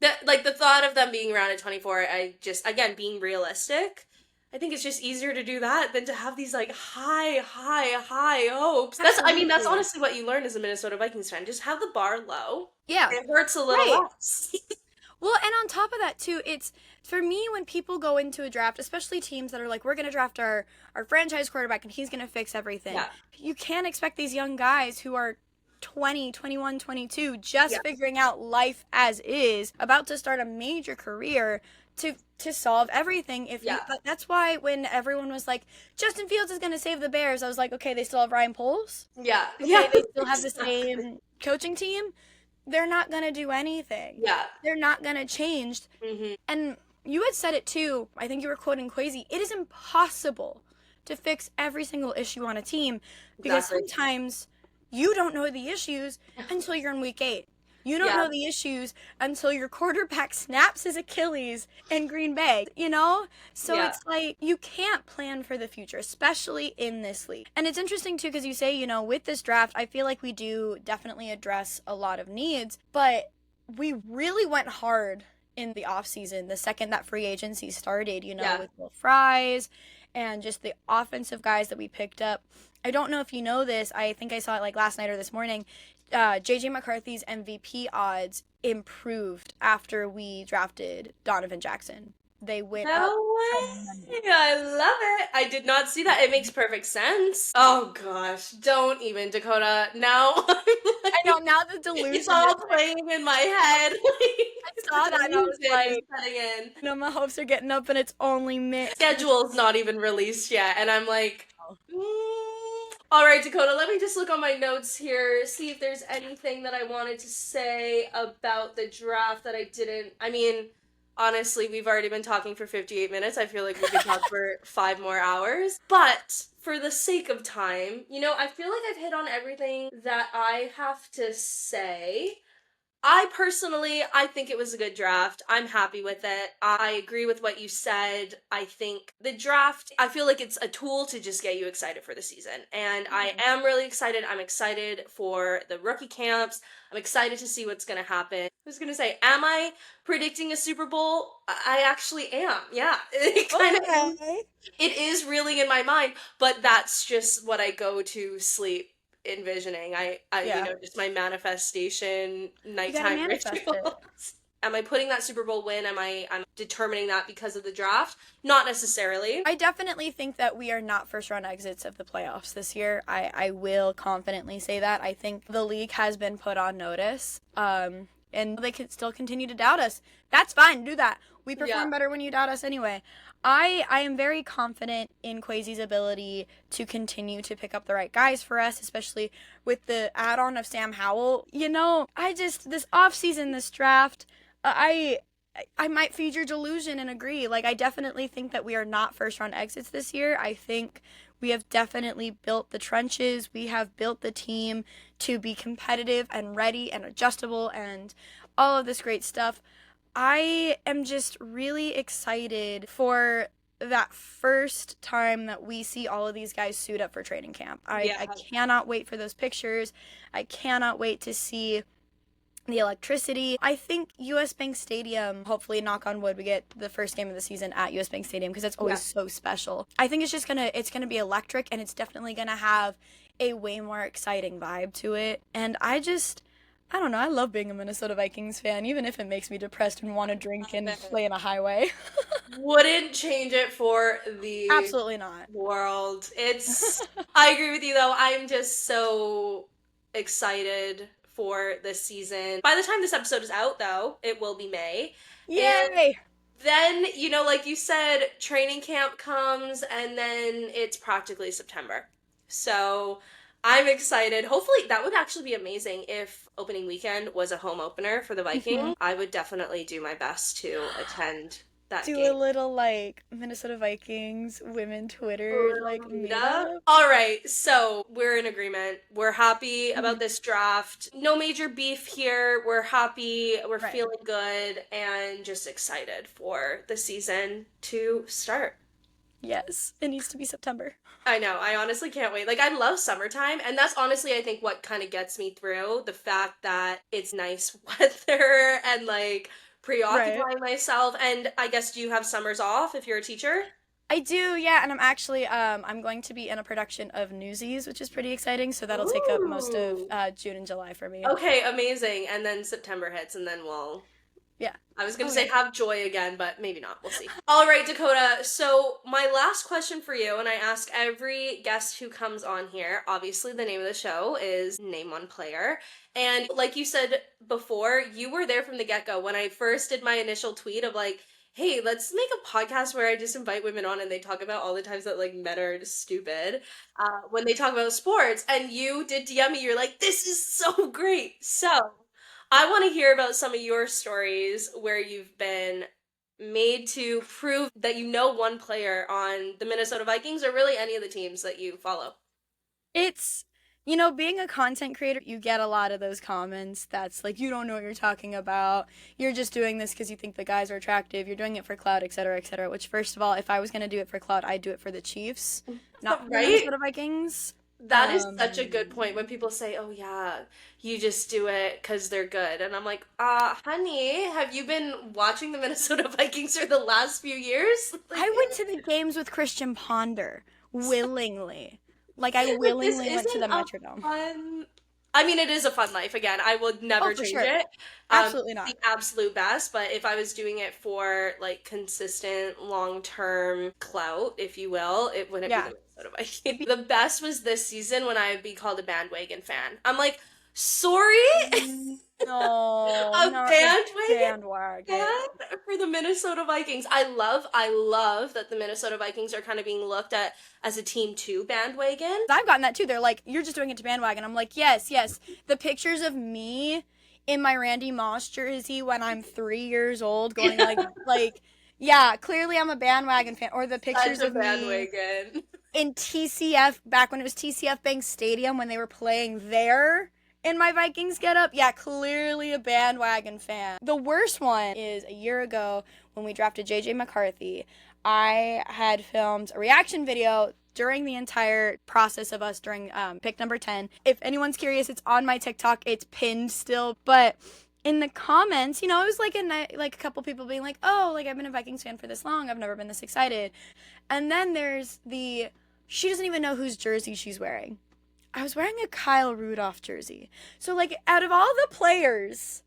[SPEAKER 1] the thought of them being around at 24, I just again being realistic. I think it's just easier to do that than to have these like high hopes. That's
[SPEAKER 2] Absolutely.
[SPEAKER 1] honestly what you learn as a Minnesota Vikings fan. Just have the bar low.
[SPEAKER 2] Yeah.
[SPEAKER 1] It hurts a little
[SPEAKER 2] Right.
[SPEAKER 1] less.
[SPEAKER 2] Well, and on top of that too, it's for me when people go into a draft, especially teams that are like, we're gonna draft our franchise quarterback and he's gonna fix everything.
[SPEAKER 1] Yeah.
[SPEAKER 2] You can't expect these young guys who are 20, 21, 22,
[SPEAKER 1] Yeah.
[SPEAKER 2] just figuring out life as is, about to start a major career to solve everything. If you
[SPEAKER 1] Yeah.
[SPEAKER 2] That's why when everyone was like, Justin Fields is gonna save the Bears, I was like, okay, they still have Ryan Poles.
[SPEAKER 1] Yeah. Yeah.
[SPEAKER 2] Okay, they still have the
[SPEAKER 1] Exactly.
[SPEAKER 2] same coaching team. They're not going to do anything.
[SPEAKER 1] Yeah.
[SPEAKER 2] They're not going to change.
[SPEAKER 1] Hmm.
[SPEAKER 2] And you had said it too. I think you were quoting Quasi. It is impossible to fix every single issue on a team because
[SPEAKER 1] Exactly.
[SPEAKER 2] sometimes you don't know the issues until you're in week 8. You don't
[SPEAKER 1] Yeah.
[SPEAKER 2] know the issues until your quarterback snaps his Achilles in Green Bay, you know? So
[SPEAKER 1] Yeah.
[SPEAKER 2] it's like you can't plan for the future, especially in this league. And it's interesting too because you say, with this draft, I feel like we do definitely address a lot of needs, but we really went hard in the offseason the second that free agency started,
[SPEAKER 1] Yeah.
[SPEAKER 2] with Will Fries and just the offensive guys that we picked up. I don't know if you know this. I think I saw it like last night or this morning. JJ McCarthy's MVP odds improved after we drafted Donovan Jackson. They went up
[SPEAKER 1] No way.
[SPEAKER 2] tremendously.
[SPEAKER 1] I love it. I did not see that. It makes perfect sense. Oh gosh, don't even, Dakota. Now I'm
[SPEAKER 2] I know,
[SPEAKER 1] like,
[SPEAKER 2] now the
[SPEAKER 1] it's
[SPEAKER 2] delusion
[SPEAKER 1] all
[SPEAKER 2] is like,
[SPEAKER 1] playing in my head.
[SPEAKER 2] I
[SPEAKER 1] The
[SPEAKER 2] saw that and I was
[SPEAKER 1] delusion is
[SPEAKER 2] like,
[SPEAKER 1] setting in.
[SPEAKER 2] my hopes are getting up and it's only me.
[SPEAKER 1] Schedule's not even released yet, and I'm like, All right, Dakota, let me just look on my notes here, see if there's anything that I wanted to say about the draft that I didn't. I mean, honestly, we've already been talking for 58 minutes. I feel like we could talk for 5 more hours. But for the sake of time, I feel like I've hit on everything that I have to say. I think it was a good draft. I'm happy with it. I agree with what you said. I think the draft, I feel like it's a tool to just get you excited for the season. And I am really excited. I'm excited for the rookie camps. I'm excited to see what's going to happen. I was going to say, am I predicting a Super Bowl? I actually am. Yeah. It is really in my mind, but that's just what I go to sleep envisioning.
[SPEAKER 2] Yeah.
[SPEAKER 1] Just my manifestation
[SPEAKER 2] You gotta
[SPEAKER 1] nighttime
[SPEAKER 2] manifest it.
[SPEAKER 1] rituals. Am I putting that Super Bowl win? I'm determining that because of the draft? Not necessarily.
[SPEAKER 2] I definitely think that we are not first round exits of the playoffs this year. I will confidently say that. I think the league has been put on notice. And they could still continue to doubt us. That's fine, do that. We perform better when you doubt us anyway. I am very confident in Kwesi's ability to continue to pick up the right guys for us, especially with the add-on of Sam Howell. This offseason, this draft, I might feed your delusion and agree. Like, I definitely think that we are not first round exits this year. I think we have definitely built the trenches. We have built the team to be competitive and ready and adjustable and all of this great stuff. I am just really excited for that first time that we see all of these guys suit up for training camp. I cannot wait for those pictures. I cannot wait to see the electricity. I think US Bank Stadium, hopefully, knock on wood, we get the first game of the season at US Bank Stadium because that's always so special. I think it's gonna be electric, and it's definitely gonna have a way more exciting vibe to it. And I don't know, I love being a Minnesota Vikings fan, even if it makes me depressed and want to drink and play in a highway.
[SPEAKER 1] Wouldn't change it for the
[SPEAKER 2] Absolutely not.
[SPEAKER 1] world. I agree with you though. I'm just so excited for this season. By the time this episode is out though, it will be May.
[SPEAKER 2] Yay!
[SPEAKER 1] And then, like you said, training camp comes and then it's practically September. So I'm excited. Hopefully, that would actually be amazing if opening weekend was a home opener for the Vikings. I would definitely do my best to attend that
[SPEAKER 2] Do
[SPEAKER 1] game.
[SPEAKER 2] a little, like, Minnesota Vikings women Twitter, like, meetup.
[SPEAKER 1] All right, so we're in agreement. We're happy about this draft. No major beef here. We're happy. We're feeling good and just excited for the season to start.
[SPEAKER 2] Yes, it needs to be September.
[SPEAKER 1] I know. I honestly can't wait. Like, I love summertime, and that's honestly, I think, what kind of gets me through the fact that it's nice weather and, like, preoccupying myself. And I guess, do you have summers off if you're a teacher?
[SPEAKER 2] I do, yeah, and I'm actually, I'm going to be in a production of Newsies, which is pretty exciting, so that'll take up most of June and July for me.
[SPEAKER 1] Okay, amazing. And then September hits, and then we'll...
[SPEAKER 2] Yeah.
[SPEAKER 1] I was going to say have joy again, but maybe not. We'll see. All right, Dakota. So my last question for you, and I ask every guest who comes on here, obviously the name of the show is Name One Player. And like you said before, you were there from the get-go. When I first did my initial tweet of like, hey, let's make a podcast where I just invite women on and they talk about all the times that like men are just stupid when they talk about sports. And you did DM me. You're like, this is so great. So I want to hear about some of your stories where you've been made to prove that you know one player on the Minnesota Vikings or really any of the teams that you follow.
[SPEAKER 2] It's, being a content creator, you get a lot of those comments that's like, you don't know what you're talking about. You're just doing this because you think the guys are attractive. You're doing it for clout, et cetera, which, first of all, if I was going to do it for clout, I'd do it for the Chiefs, not for the Minnesota Vikings.
[SPEAKER 1] That is such a good point when people say, oh yeah, you just do it because they're good. And I'm like, honey, have you been watching the Minnesota Vikings for the last few years?
[SPEAKER 2] I went to the games with Christian Ponder willingly. Like, I willingly went to the Metrodome.
[SPEAKER 1] I mean, it is a fun life. Again, I would
[SPEAKER 2] Oh,
[SPEAKER 1] never
[SPEAKER 2] for
[SPEAKER 1] change
[SPEAKER 2] sure.
[SPEAKER 1] it.
[SPEAKER 2] Absolutely
[SPEAKER 1] The
[SPEAKER 2] not.
[SPEAKER 1] absolute best, but if I was doing it for like consistent long-term clout, if you will, it wouldn't be
[SPEAKER 2] Yeah.
[SPEAKER 1] the Minnesota Vikings. The best was this season when I would be called a bandwagon fan. I'm like, sorry,
[SPEAKER 2] No,
[SPEAKER 1] a
[SPEAKER 2] not the
[SPEAKER 1] bandwagon
[SPEAKER 2] bandwagon.
[SPEAKER 1] fan for the Minnesota Vikings. I love that the Minnesota Vikings are kind of being looked at as a team two bandwagon.
[SPEAKER 2] I've gotten that too. They're like, you're just doing it to bandwagon. I'm like, yes, yes. The pictures of me in my Randy Moss jersey when I'm 3 years old, going like, yeah, clearly I'm a bandwagon fan. Or the
[SPEAKER 1] Such
[SPEAKER 2] pictures
[SPEAKER 1] a
[SPEAKER 2] of me
[SPEAKER 1] bandwagon.
[SPEAKER 2] in TCF back when it was TCF Bank Stadium when they were playing there in my Vikings getup. Yeah, clearly a bandwagon fan. The worst one is a year ago when we drafted JJ McCarthy. I had filmed a reaction video during the entire process of us during pick number 10. If anyone's curious, it's on my TikTok. It's pinned still, but in the comments, it was like a couple people being like, "Oh, like I've been a Vikings fan for this long. I've never been this excited." And then there's the she doesn't even know whose jersey she's wearing. I was wearing a Kyle Rudolph jersey. So like out of all the players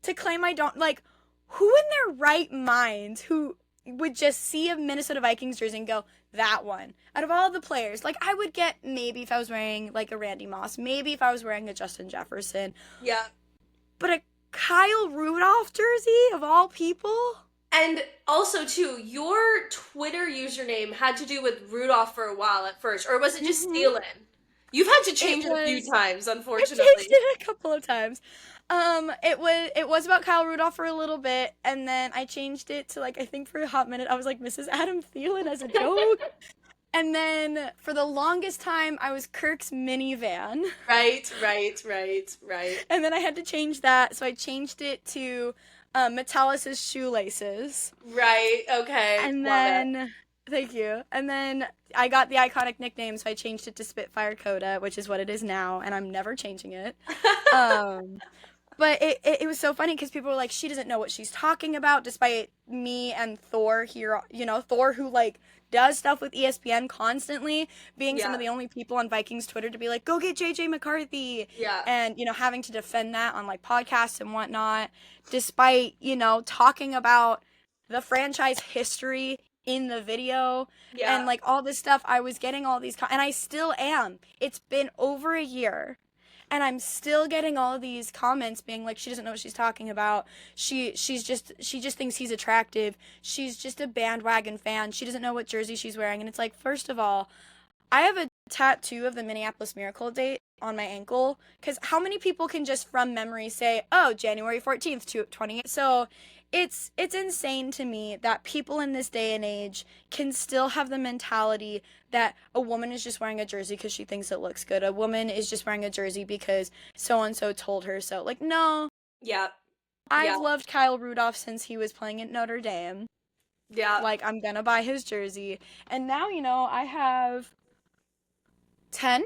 [SPEAKER 2] to claim I don't like who in their right mind who would just see a Minnesota Vikings jersey and go, that one. Out of all the players, like I would get maybe if I was wearing like a Randy Moss, maybe if I was wearing a Justin Jefferson,
[SPEAKER 1] Yeah.
[SPEAKER 2] but a Kyle Rudolph jersey of all people?
[SPEAKER 1] And also, too, your Twitter username had to do with Rudolph for a while at first, or was it just
[SPEAKER 2] Mm-hmm.
[SPEAKER 1] stealing? You've had to
[SPEAKER 2] It
[SPEAKER 1] change it a few
[SPEAKER 2] was
[SPEAKER 1] times,
[SPEAKER 2] I changed
[SPEAKER 1] unfortunately.
[SPEAKER 2] it a couple of times. It was about Kyle Rudolph for a little bit, and then I changed it to like I think for a hot minute I was like Mrs. Adam Thielen as a joke, and then for the longest time I was Kirk's minivan,
[SPEAKER 1] Right, right, right, right,
[SPEAKER 2] and then I had to change that, so I changed it to Metallis's shoelaces,
[SPEAKER 1] right. Okay,
[SPEAKER 2] and
[SPEAKER 1] love it.
[SPEAKER 2] then thank you, and then I got the iconic nickname, so I changed it to Spitfire Coda, which is what it is now, and I'm never changing it. Um, But it was so funny because people were like, she doesn't know what she's talking about, despite me and Thor here, Thor who like does stuff with ESPN constantly, being some
[SPEAKER 1] Yeah,
[SPEAKER 2] of the only people on Vikings Twitter to be like, go get JJ McCarthy,
[SPEAKER 1] yeah,
[SPEAKER 2] and having to defend that on like podcasts and whatnot, despite talking about the franchise history in the video and
[SPEAKER 1] yeah,
[SPEAKER 2] like all this stuff. I was getting all these, and I still am. It's been over a year and I'm still getting all of these comments being like she doesn't know what she's talking about. She just thinks he's attractive. She's just a bandwagon fan. She doesn't know what jersey she's wearing, and it's like, first of all, I have a tattoo of the Minneapolis Miracle date on my ankle cuz how many people can just from memory say, "Oh, January 14th to 20." So it's insane to me that people in this day and age can still have the mentality that a woman is just wearing a jersey because she thinks it looks good. A woman is just wearing a jersey because so and so told her so. Like, no,
[SPEAKER 1] yeah,
[SPEAKER 2] I've
[SPEAKER 1] yeah,
[SPEAKER 2] loved Kyle Rudolph since he was playing at Notre Dame.
[SPEAKER 1] yeah.
[SPEAKER 2] Like, I'm gonna buy his jersey. And now, I have 10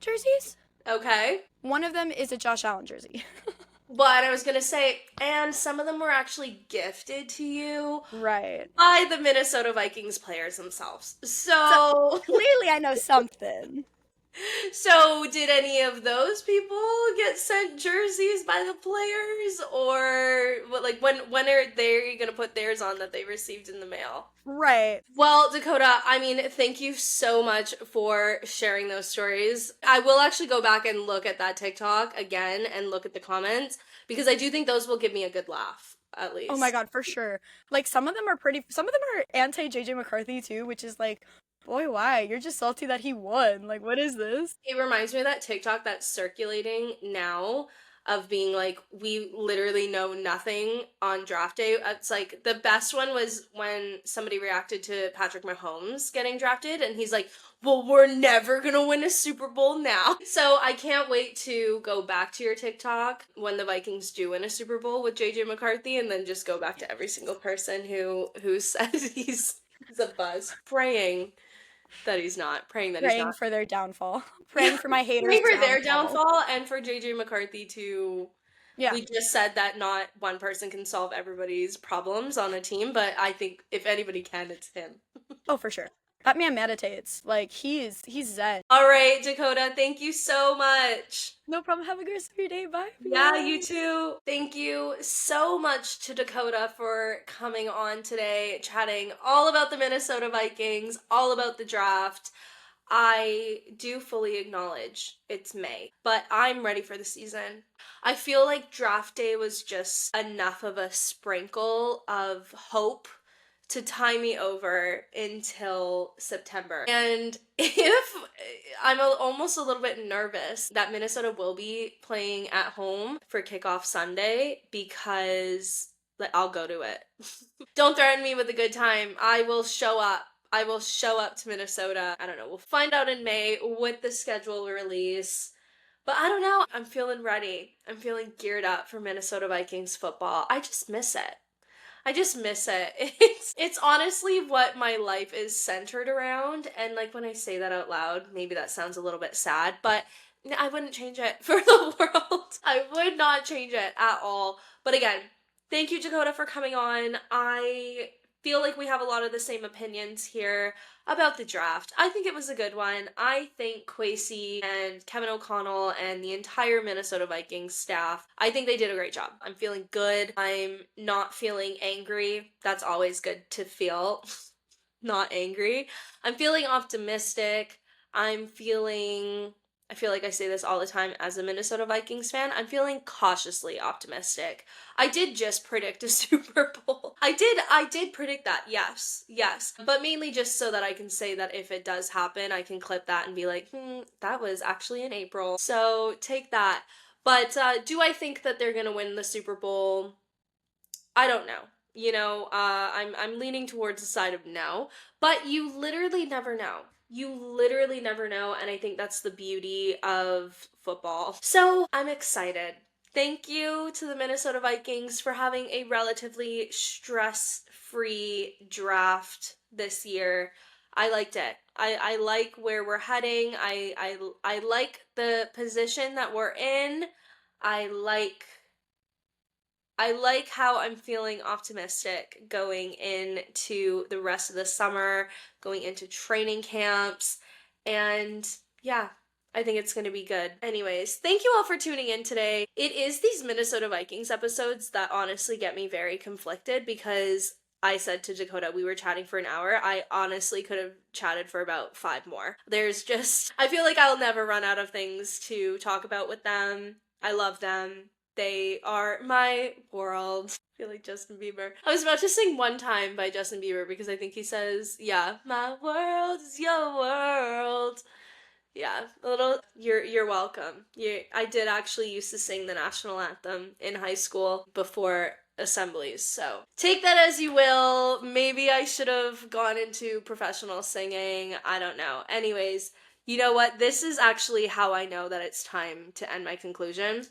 [SPEAKER 2] jerseys.
[SPEAKER 1] Okay.
[SPEAKER 2] One of them is a Josh Allen jersey.
[SPEAKER 1] But I was gonna say, and some of them were actually gifted to you
[SPEAKER 2] Right.
[SPEAKER 1] by the Minnesota Vikings players themselves.
[SPEAKER 2] So
[SPEAKER 1] So,
[SPEAKER 2] clearly I know something.
[SPEAKER 1] so did any of those people get sent jerseys by the players, or what? Like when are they gonna put theirs on that they received in the mail?
[SPEAKER 2] Right.
[SPEAKER 1] Well, Dakota, I mean, thank you so much for sharing those stories. I will actually go back and look at that TikTok again and look at the comments because I do think those will give me a good laugh, at
[SPEAKER 2] Oh my
[SPEAKER 1] least.
[SPEAKER 2] god, for sure. Like some of them are anti JJ McCarthy too, which is like, boy, why? You're just salty that he won. Like, what is this?
[SPEAKER 1] It reminds me of that TikTok that's circulating now of being like, we literally know nothing on draft day. It's like the best one was when somebody reacted to Patrick Mahomes getting drafted, and he's like, well, we're never gonna win a Super Bowl now. So I can't wait to go back to your TikTok when the Vikings do win a Super Bowl with JJ McCarthy, and then just go back to every single person who says he's a buzz. Praying that he's
[SPEAKER 2] Praying
[SPEAKER 1] not.
[SPEAKER 2] for their downfall.
[SPEAKER 1] Yeah,
[SPEAKER 2] Praying for my haters'
[SPEAKER 1] praying for their
[SPEAKER 2] downfall.
[SPEAKER 1] downfall and for JJ McCarthy to.
[SPEAKER 2] Yeah.
[SPEAKER 1] We just said that not one person can solve everybody's problems on a team, but I think if anybody can, it's him.
[SPEAKER 2] Oh, for sure. That man meditates. Like, he's zen.
[SPEAKER 1] All right, Dakota, thank you so much.
[SPEAKER 2] No problem. Have a good rest of your day. Bye,
[SPEAKER 1] Yeah,
[SPEAKER 2] everyone.
[SPEAKER 1] you too. Thank you so much to Dakota for coming on today, chatting all about the Minnesota Vikings, all about the draft. I do fully acknowledge it's May, but I'm ready for the season. I feel like draft day was just enough of a sprinkle of hope to tie me over until September. And if almost a little bit nervous that Minnesota will be playing at home for kickoff Sunday because I'll go to it. Don't threaten me with a good time. I will show up. I will show up to Minnesota. I don't know. We'll find out in May with the schedule release. But I don't know. I'm feeling ready. I'm feeling geared up for Minnesota Vikings football. I just miss it. I just miss it. It's honestly what my life is centered around. And like when I say that out loud, maybe that sounds a little bit sad, but I wouldn't change it for the world. I would not change it at all. But again, thank you, Dakota, for coming on. I feel like we have a lot of the same opinions here about the draft. I think it was a good one. I think Kwesi and Kevin O'Connell and the entire Minnesota Vikings staff, I think they did a great job. I'm feeling good. I'm not feeling angry. That's always good to feel. Not angry. I'm feeling optimistic. I feel like I say this all the time as a Minnesota Vikings fan. I'm feeling cautiously optimistic. I did just predict a Super Bowl. I did predict that. Yes. But mainly just so that I can say that if it does happen, I can clip that and be like, that was actually in April. So take that. But do I think that they're gonna win the Super Bowl? I don't know. I'm leaning towards the side of no, but you literally never know. You literally never know, and I think that's the beauty of football. So I'm excited. Thank you to the Minnesota Vikings for having a relatively stress-free draft this year. I liked it. I like where we're heading. I like the position that we're in. I like how I'm feeling optimistic going into the rest of the summer, going into training camps, and yeah, I think it's going to be good. Anyways, thank you all for tuning in today. It is these Minnesota Vikings episodes that honestly get me very conflicted because I said to Dakota, we were chatting for an hour. I honestly could have chatted for about 5 more. I feel like I'll never run out of things to talk about with them. I love them. They are my world. I feel like Justin Bieber. I was about to sing One Time by Justin Bieber because I think he says, yeah, my world is your world. Yeah, a little, you're welcome. I did actually used to sing the national anthem in high school before assemblies, so take that as you will. Maybe I should have gone into professional singing. I don't know. Anyways, you know what? This is actually how I know that it's time to end my conclusion.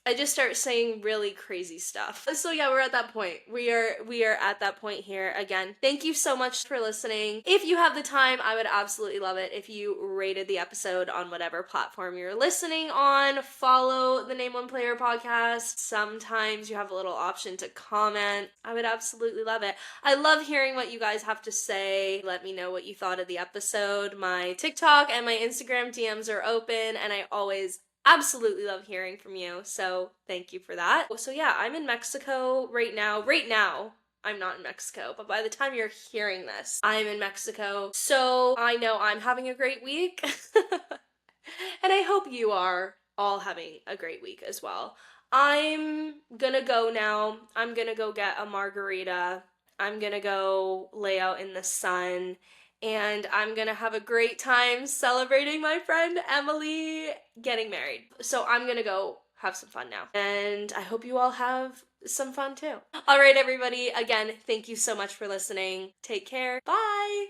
[SPEAKER 1] I just start saying really crazy stuff. So yeah, we're at that point. We are at that point here again. Thank you so much for listening. If you have the time, I would absolutely love it if you rated the episode on whatever platform you're listening on. Follow the Name One Player podcast. Sometimes you have a little option to comment. I would absolutely love it. I love hearing what you guys have to say. Let me know what you thought of the episode. My TikTok and my Instagram DMs are open, and I always absolutely love hearing from you, so thank you for that. So yeah, I'm in Mexico right now. Right now, I'm not in Mexico, but by the time you're hearing this, I'm in Mexico. So I know I'm having a great week, and I hope you are all having a great week as well. I'm gonna go now. I'm gonna go get a margarita. I'm gonna go lay out in the sun, and I'm gonna have a great time celebrating my friend Emily getting married. So I'm gonna go have some fun now. And I hope you all have some fun too. All right, everybody. Again, thank you so much for listening. Take care. Bye.